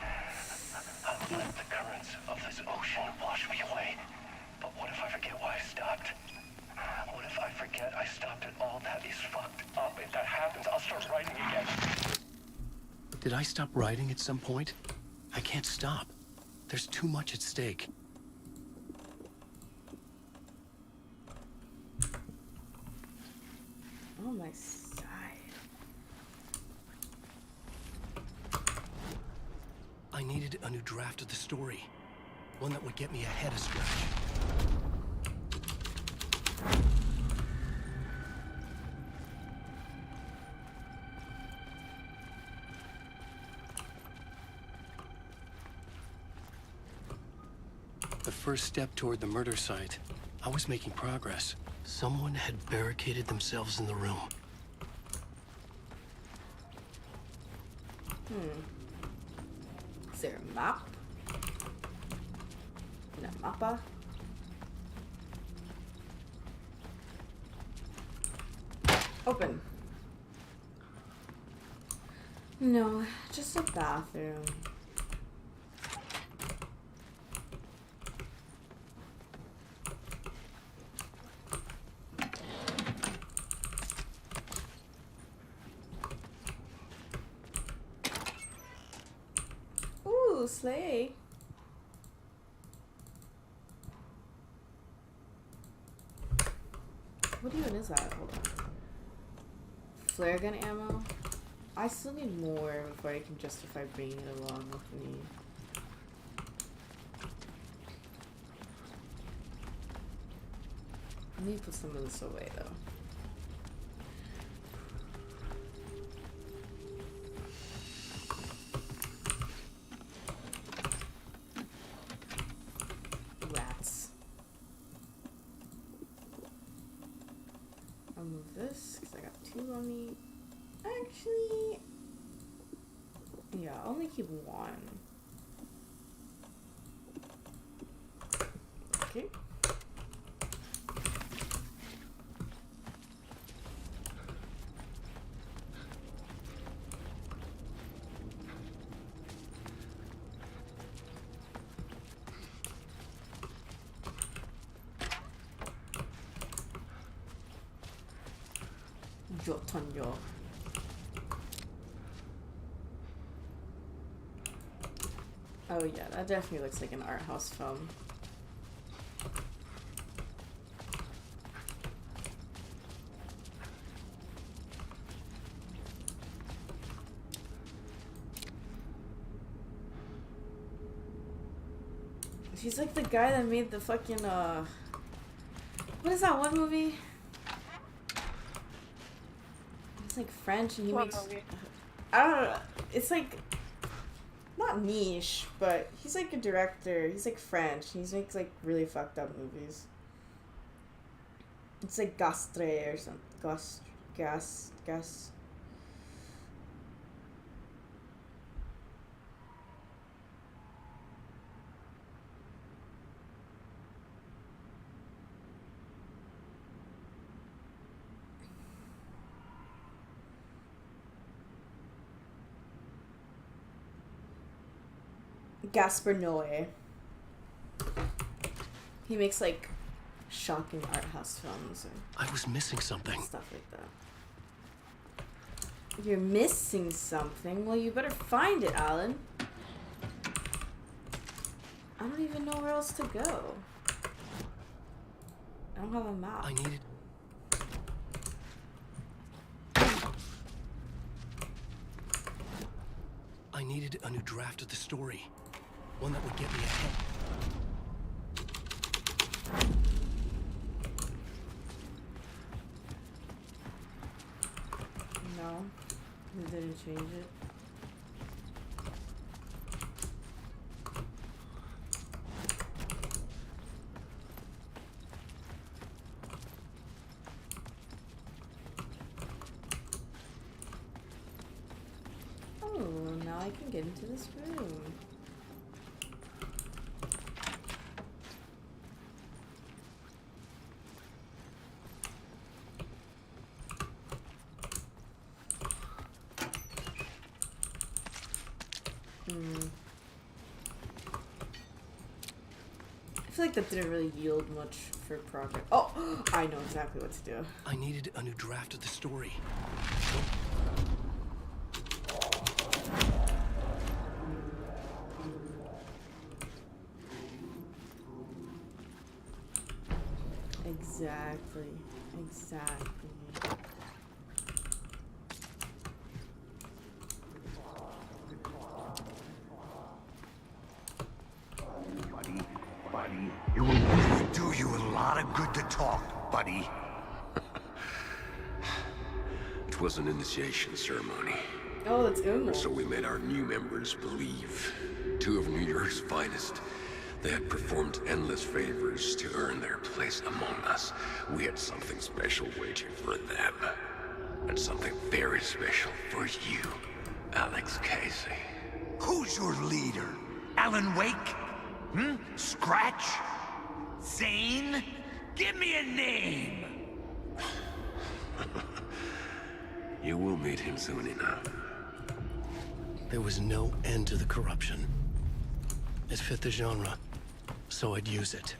I'll let the currents of this ocean wash me away. But what if I forget why I stopped? What if I forget I stopped at all? That is fucked up. If that happens, I'll start writing again. Did I stop writing at some point? I can't stop. There's too much at stake. Oh my side. I needed a new draft of the story. One that would get me ahead of Scratch. The first step toward the murder site. I was making progress. Someone had barricaded themselves in the room. Is there a map? No mappa? Open. No, just a bathroom. Ooh, slay. What even is that? Hold on. Flare gun ammo? I still need more before I can justify bringing it along with me. I need to put some of this away though. Rats. I'll move this because I got 2 on me. Actually, yeah, I'll only keep 1. Okay. Jotunyo. Oh yeah, that definitely looks like an art house film. He's like the guy that made the fucking what is that one movie? It's like French and he makes movie? I don't know. It's like not niche, but he's like a director. He's like French. He makes like really fucked up movies. It's like Gastre or something. Gas. Gaspar Noé. He makes like shocking art house films and I was missing something. stuff like that. You're missing something? Well, you better find it, Alan. I don't even know where else to go. I don't have a map. I needed a new draft of the story. One that would get me ahead. No, you didn't change it. Oh, now I can get into this room. I feel like that didn't really yield much for project. Oh, I know exactly what to do. I needed a new draft of the story. Exactly. Buddy, it will really do you a lot of good to talk, buddy. It was an initiation ceremony. Oh, that's good. So we made our new members believe. 2 of New York's finest. They had performed endless favors to earn their place among us. We had something special waiting for them. And something very special for you, Alex Casey. Who's your leader? Alan Wake? Scratch? Zane? Give me a name! You will meet him soon enough. There was no end to the corruption. It fit the genre, so I'd use it.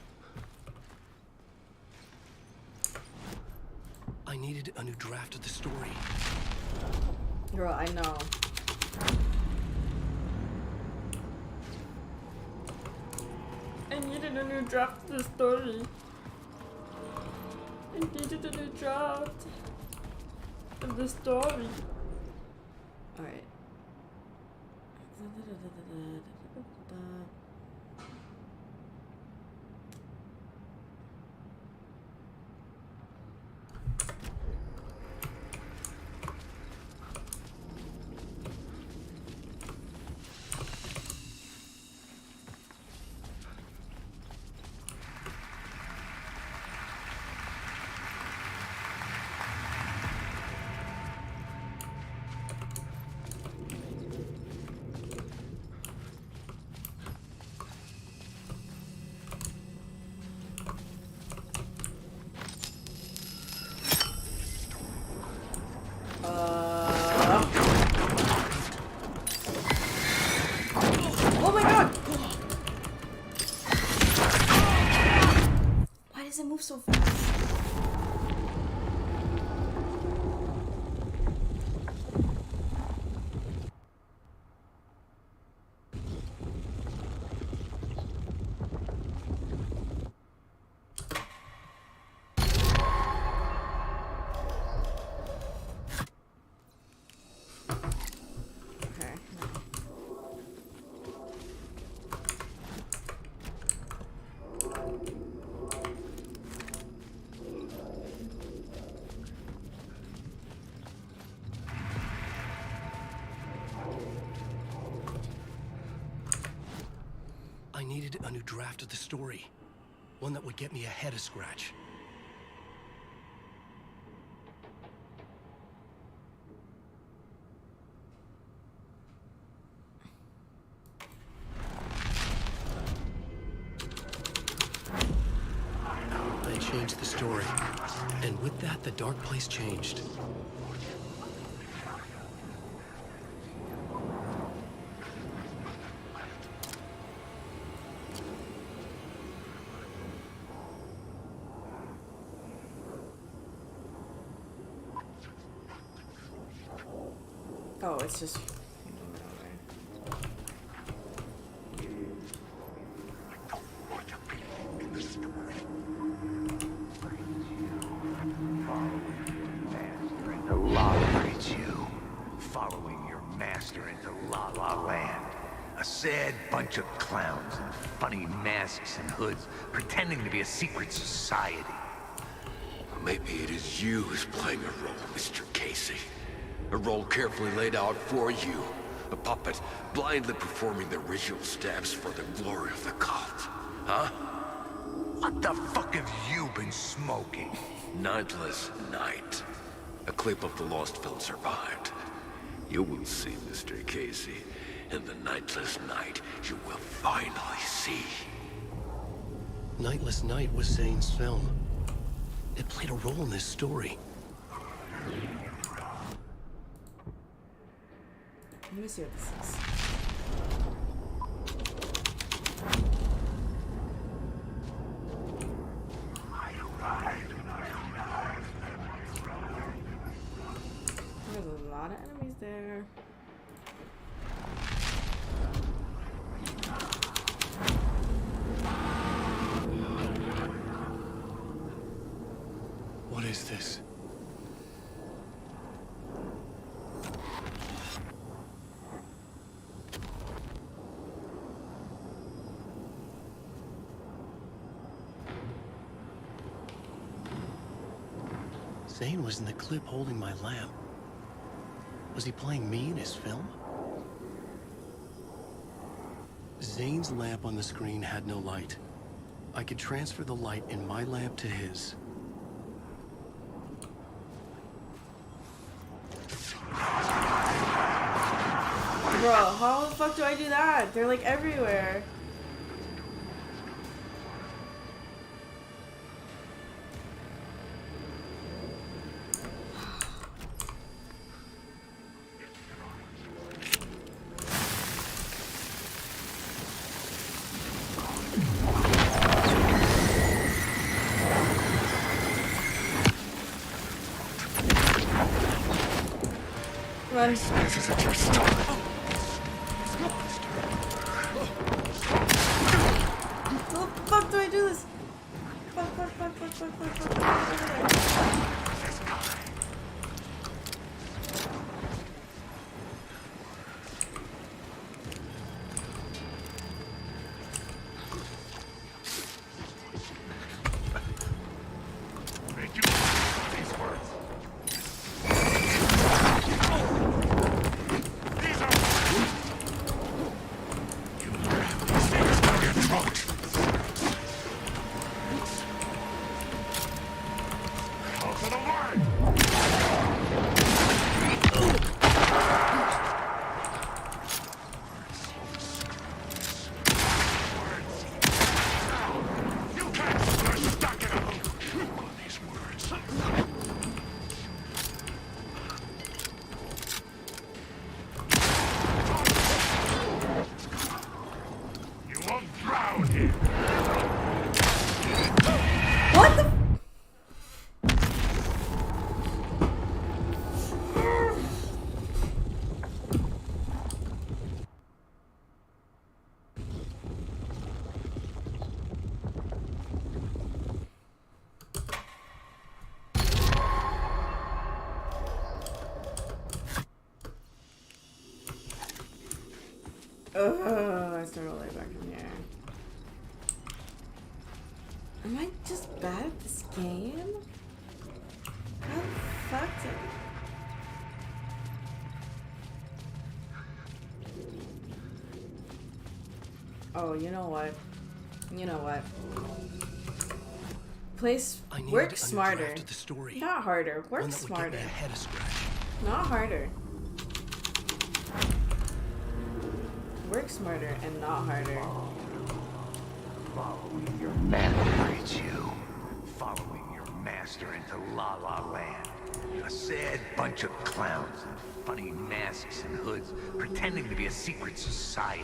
I needed a new draft of the story. Girl, I know. I needed a new draft of the story. I needed a new draft of the story. Alright. so fast. I needed a new draft of the story. One that would get me ahead of Scratch. I changed the story. And with that, the dark place changed. Oh, it's just... The law breeds you, following your master into La La Land. A sad bunch of clowns in funny masks and hoods, pretending to be a secret society. Maybe it is you who's playing a role, Mr. Casey. A role carefully laid out for you. A puppet, blindly performing the ritual steps for the glory of the cult. Huh? What the fuck have you been smoking? Nightless Night. A clip of the lost film survived. You will see, Mr. Casey. In the Nightless Night, you will finally see. Nightless Night was Zane's film. It played a role in this story. Let me see what this is. There's a lot of enemies there. What is this? Zane was in the clip holding my lamp. Was he playing me in his film? Zane's lamp on the screen had no light. I could transfer the light in my lamp to his. Bro, how the fuck do I do that? They're like everywhere. Run. This isn't your style. How the fuck do I do this? Fuck. How can a Ugh, I start all the way back from here. Am I just bad at this game? How the fuck did... Oh, you know what? You know what? Work smarter. The story. Not harder. Work One that would get smarter. me a head of scratch. Not harder. Work smarter and not harder. Following your master, it's you. Following your master into La La Land. A sad bunch of clowns in funny masks and hoods, pretending to be a secret society.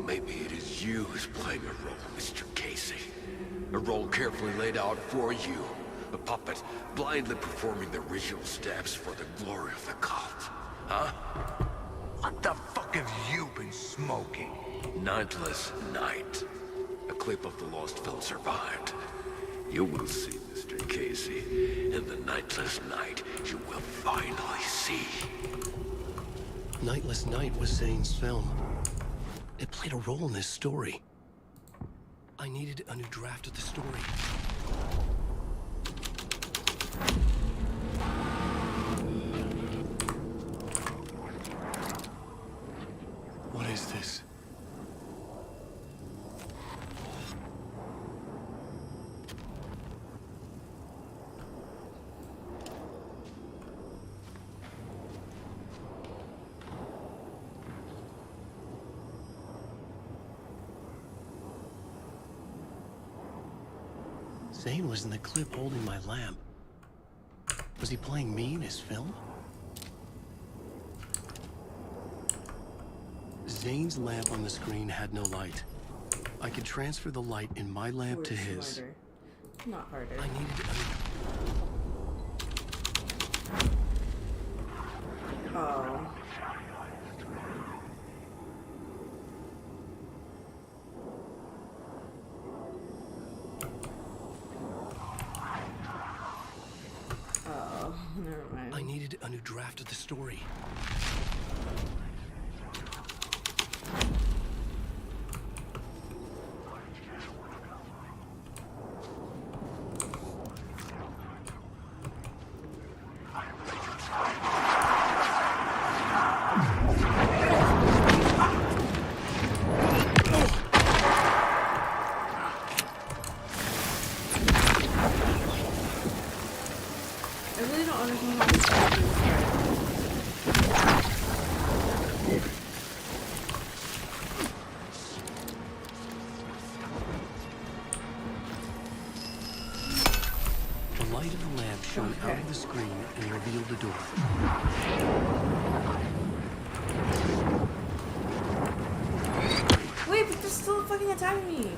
Maybe it is you who's playing a role, Mr. Casey. A role carefully laid out for you. A puppet blindly performing the ritual steps for the glory of the cult. Huh? What the fuck have you been smoking? Nightless Night. A clip of the lost film survived. You will see, Mr. Casey. In the Nightless Night, you will finally see. Nightless Night was Zane's film. It played a role in this story. I needed a new draft of the story. What is this? Zane was in the clip holding my lamp. Was he playing me in his film? Zane's lamp on the screen had no light. I could transfer the light in my lamp to his. Smarter. Not harder. I needed Oh. Oh, never mind. I needed a new draft of the story. I really don't understand how this happens. The light of the lamp shone out of the screen and revealed the door. Wait, but they're still fucking attacking me.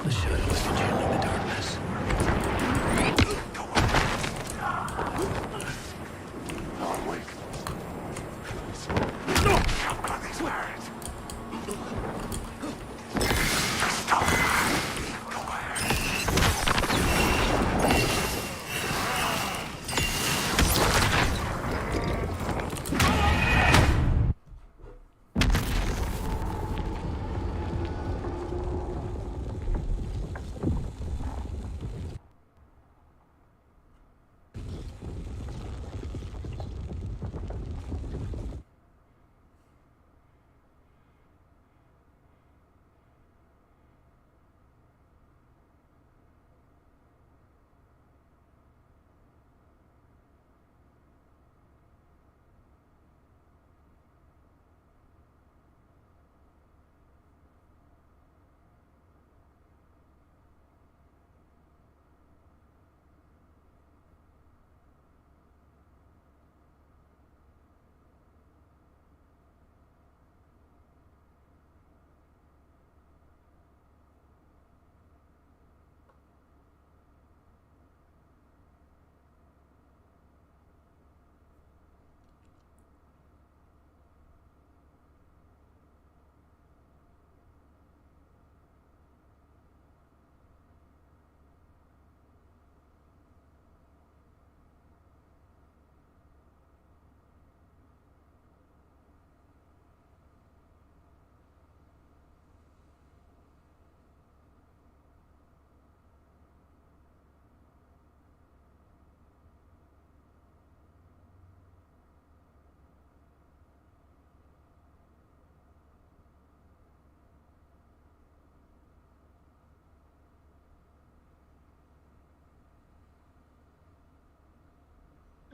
The shadows channeling the darkness.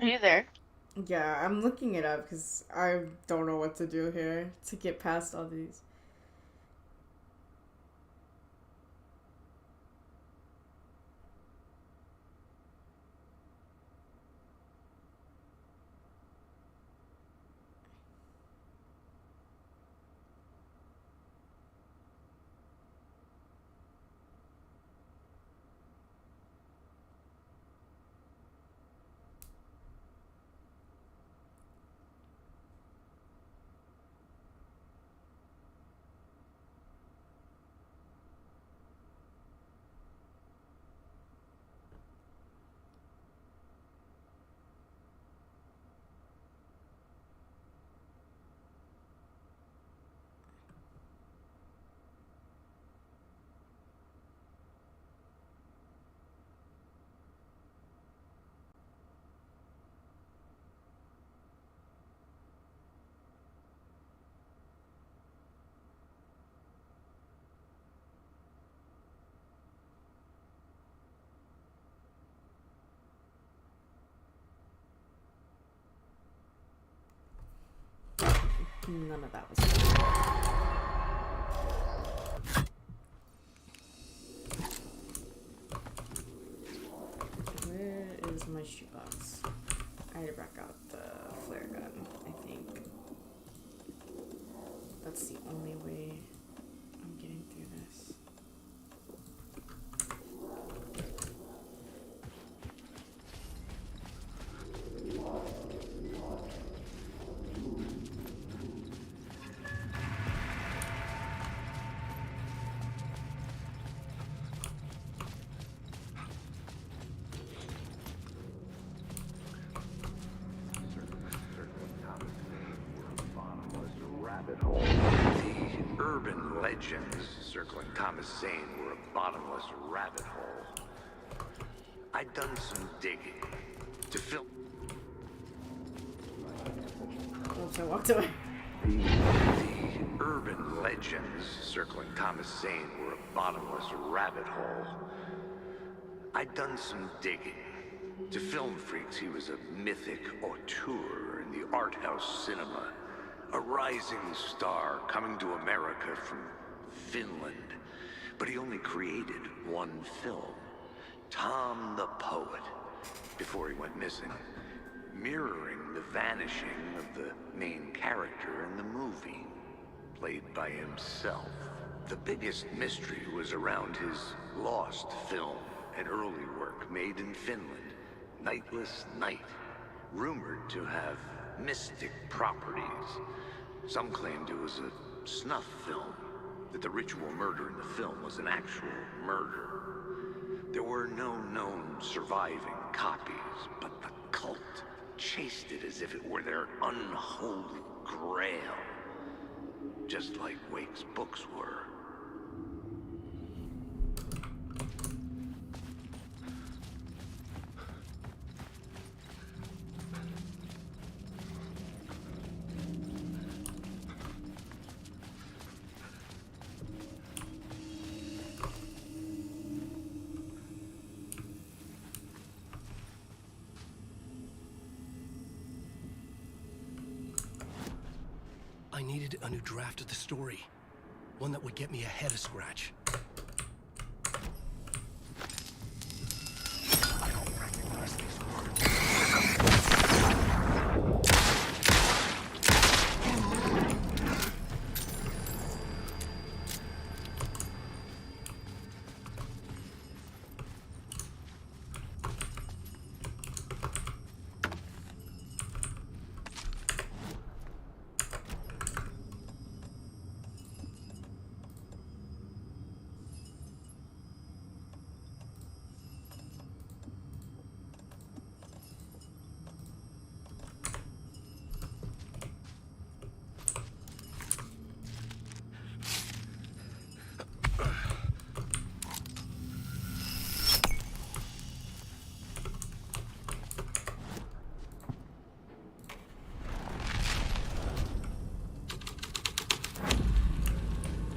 you there? Yeah, I'm looking it up because I don't know what to do here to get past all these. None of that was good. Where is my shoebox? I had to back out the flare gun, I think. That's the only way I'm getting through this. The urban legends circling Thomas Zane were a bottomless rabbit hole. I'd done some digging to fill. Oops, I walked away. The urban legends circling Thomas Zane were a bottomless rabbit hole. I'd done some digging. To film freaks, he was a mythic auteur in the art house cinema. A rising star coming to America from Finland. But he only created one film, Tom the Poet, before he went missing, mirroring the vanishing of the main character in the movie, played by himself. The biggest mystery was around his lost film, an early work made in Finland, Nightless Night, rumored to have mystic properties. Some claimed it was a snuff film, that the ritual murder in the film was an actual murder. There were no known surviving copies, but the cult chased it as if it were their unholy grail, just like Wake's books were. I needed a new draft of the story. One that would get me ahead of Scratch. I don't recognize these words.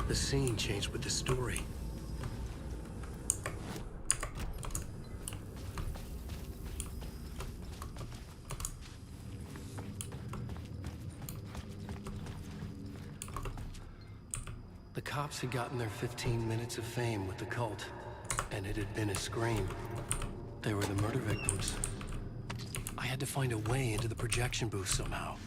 The scene changed with the story. The cops had gotten their 15 minutes of fame with the cult, and it had been a scream. They were the murder victims. I had to find a way into the projection booth somehow.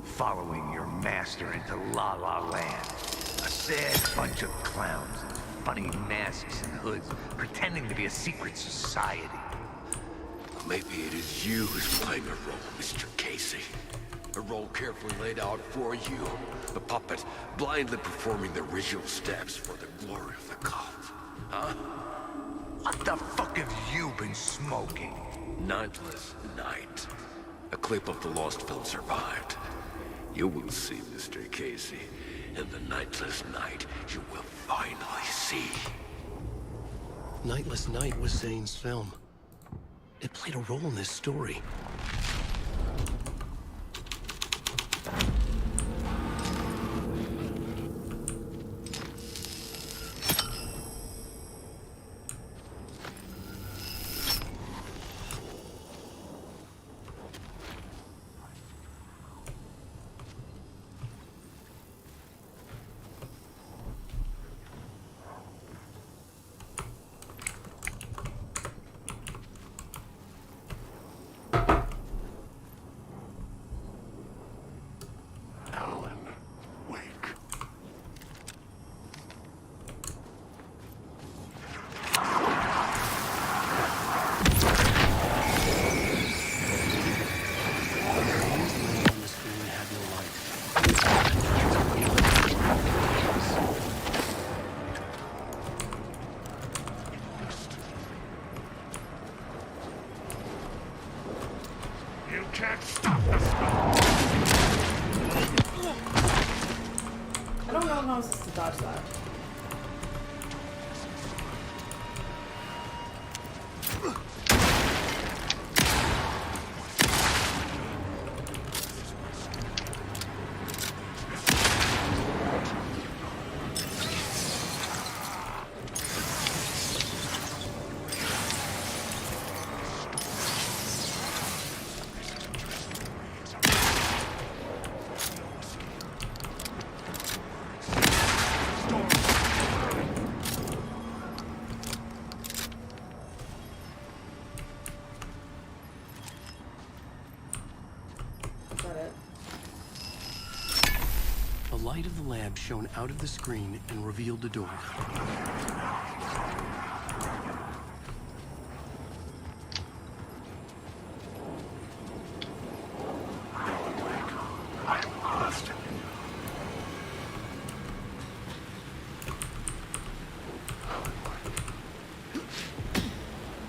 Following your master into La La Land. A sad bunch of clowns in funny masks and hoods, pretending to be a secret society. Maybe it is you who's playing a role, Mr. Casey. A role carefully laid out for you. A puppet blindly performing the ritual steps for the glory of the cult. Huh? What the fuck have you been smoking? Nightless Night. A clip of the lost film survived. You will see, Mr. Casey. In the Nightless Night, you will finally see. Nightless Night was Zane's film. It played a role in this story. I don't know how I'm supposed to dodge that. The light of the lab shone out of the screen and revealed the door.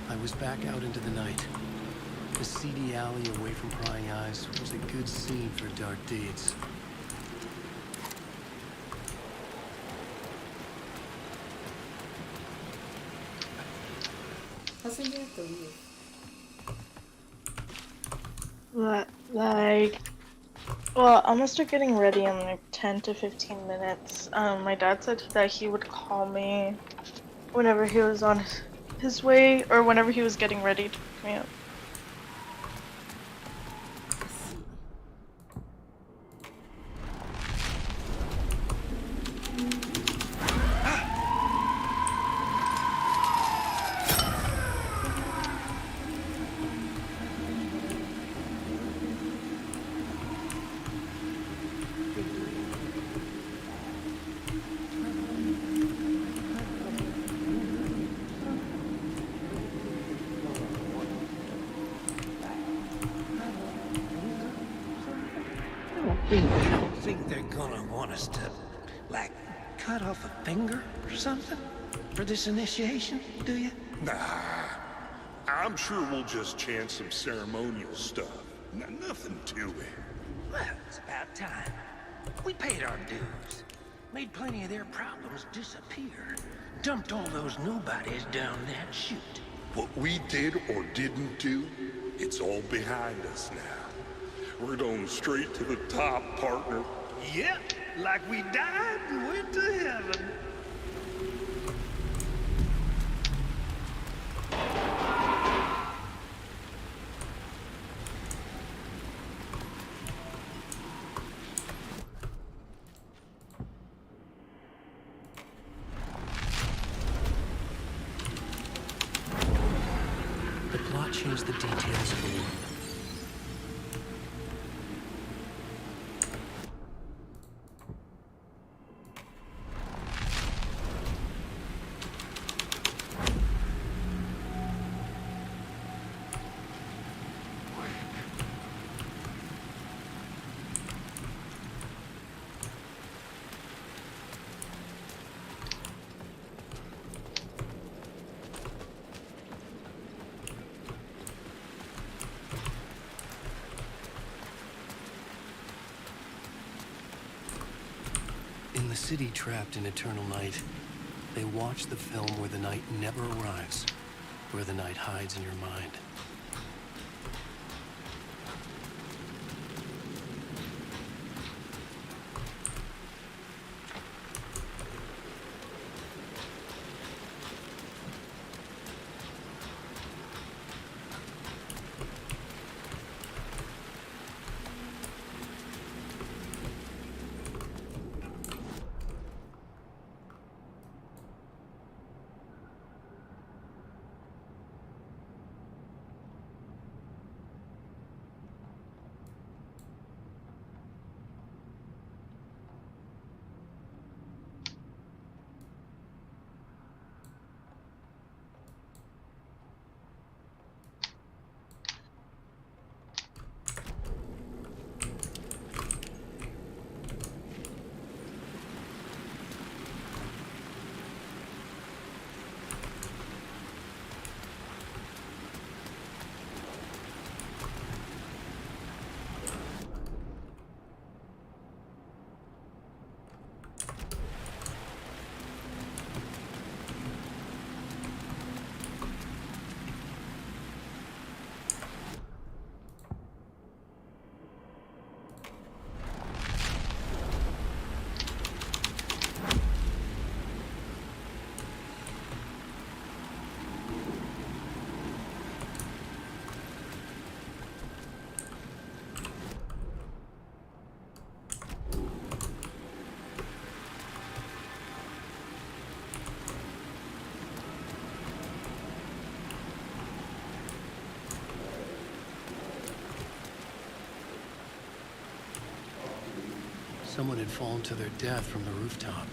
I was back out into the night. The seedy alley away from prying eyes was a good scene for dark deeds. How's he gonna have to leave? Well, I'm gonna start getting ready in like 10 to 15 minutes. My dad said that he would call me whenever he was on his way, or whenever he was getting ready to pick me up. You don't think they're gonna want us to, like, cut off a finger or something for this initiation, do you? Nah. I'm sure we'll just chant some ceremonial stuff. Nothing to it. Well, it's about time. We paid our dues. Made plenty of their problems disappear. Dumped all those nobodies down that chute. What we did or didn't do, it's all behind us now. We're going straight to the top, partner. Yep, like we died and went to heaven. The plot changed the details of the world. In the city trapped in eternal night, they watch the film where the night never arrives, where the night hides in your mind. Someone had fallen to their death from the rooftop.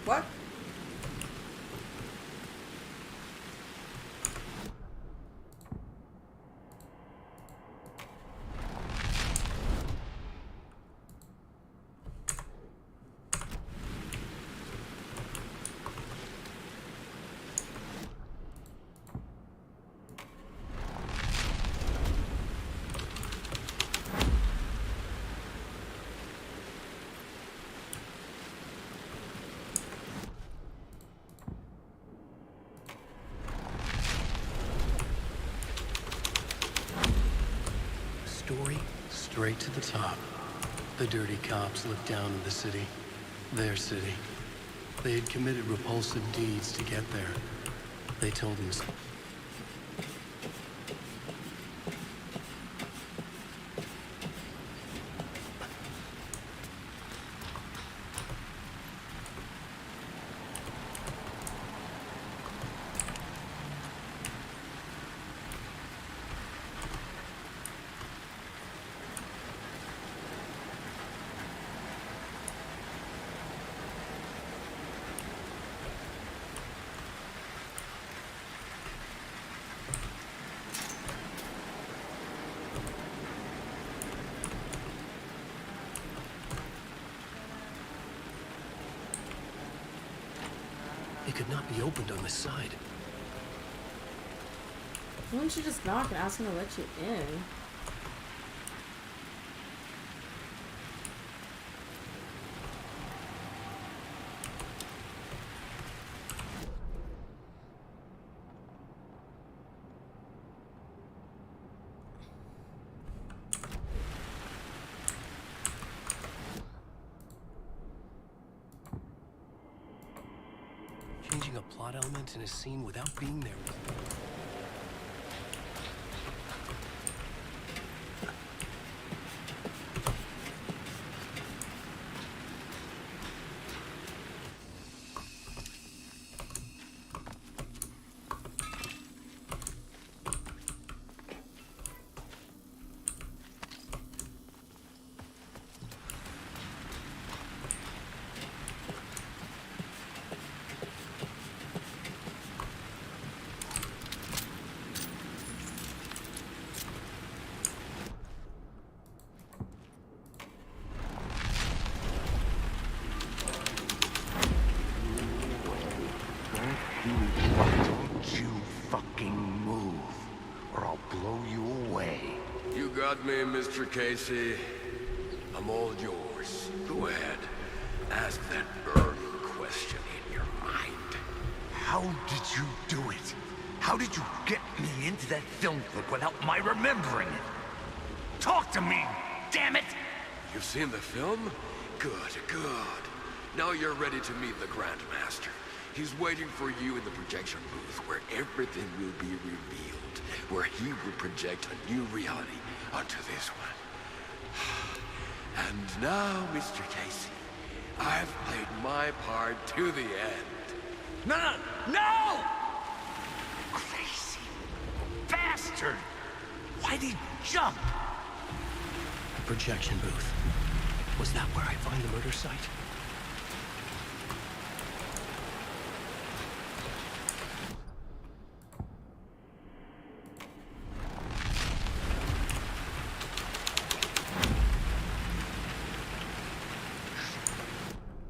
What? Story straight to the top. The dirty cops looked down on the city. Their city. They had committed repulsive deeds to get there. They told him so. It could not be opened on this side. Why don't you just knock and ask him to let you in? Changing a plot element in a scene without being there. Don't you fucking move, or I'll blow you away. You got me, Mr. Casey. I'm all yours. Go ahead. Ask that burning question in your mind. How did you do it? How did you get me into that film clip without my remembering it? Talk to me, damn it! You've seen the film? Good, good. Now you're ready to meet the Grandmaster. He's waiting for you in the projection booth where everything will be revealed, where he will project a new reality onto this one. And now, Mr. Casey, I've played my part to the end. No! No! Crazy bastard! Why'd he jump? Projection booth. Was that where I find the murder site?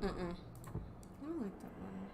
I don't like that one.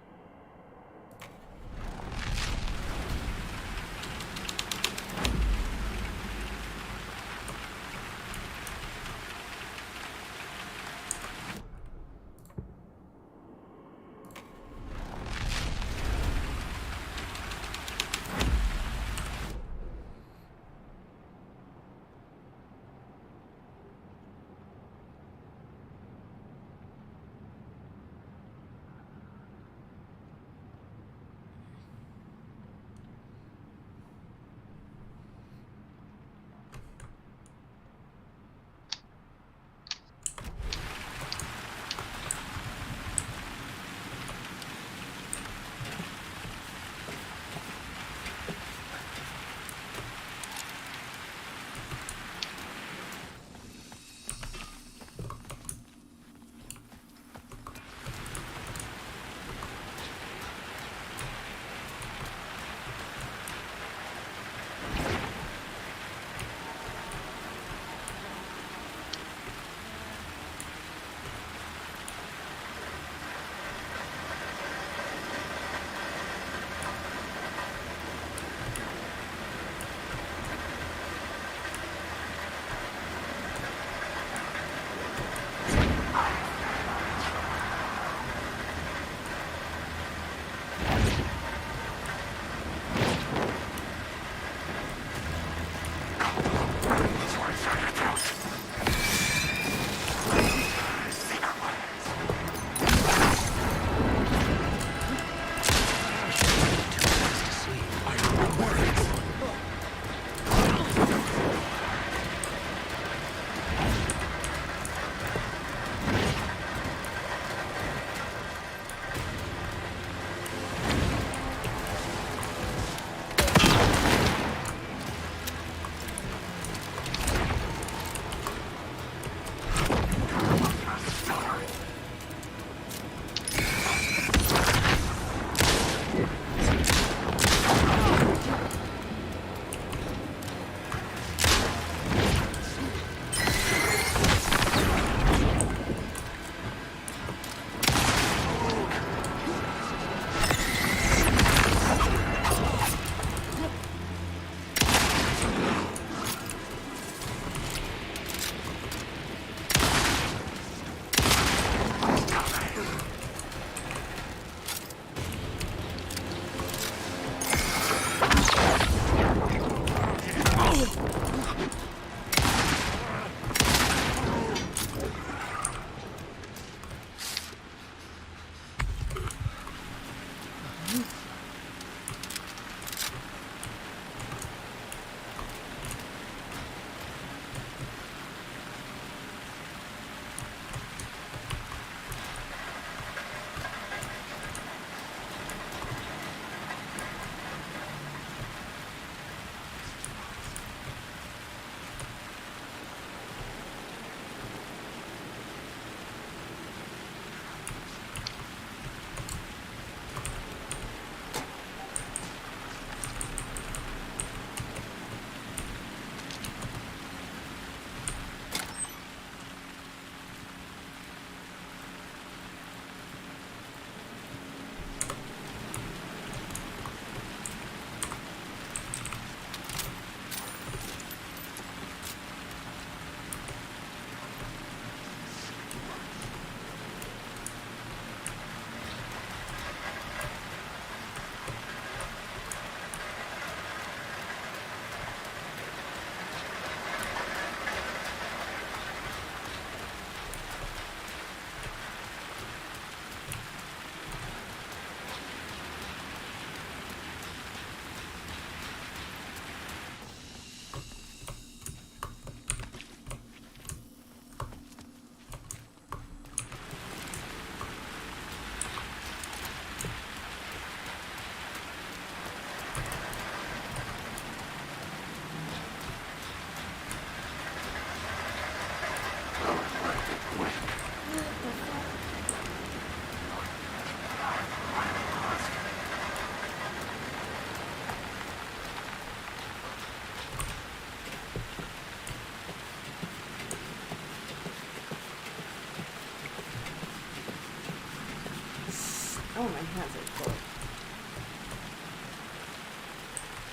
Oh, my hands are cold.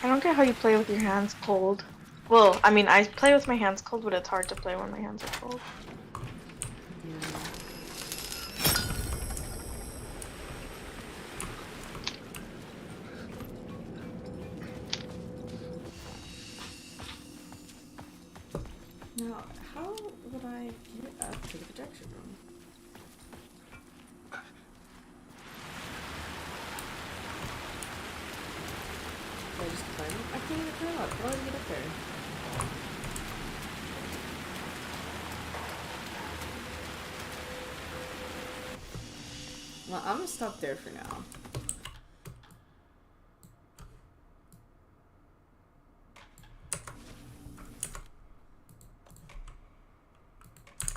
I don't get how you play with your hands cold. Well, I mean, I play with my hands cold, but it's hard to play when my hands are cold. Now, how would I get up to the projection room? Do I just climb? I can't even climb up. How do I get up there? Well, I'm gonna stop there for now.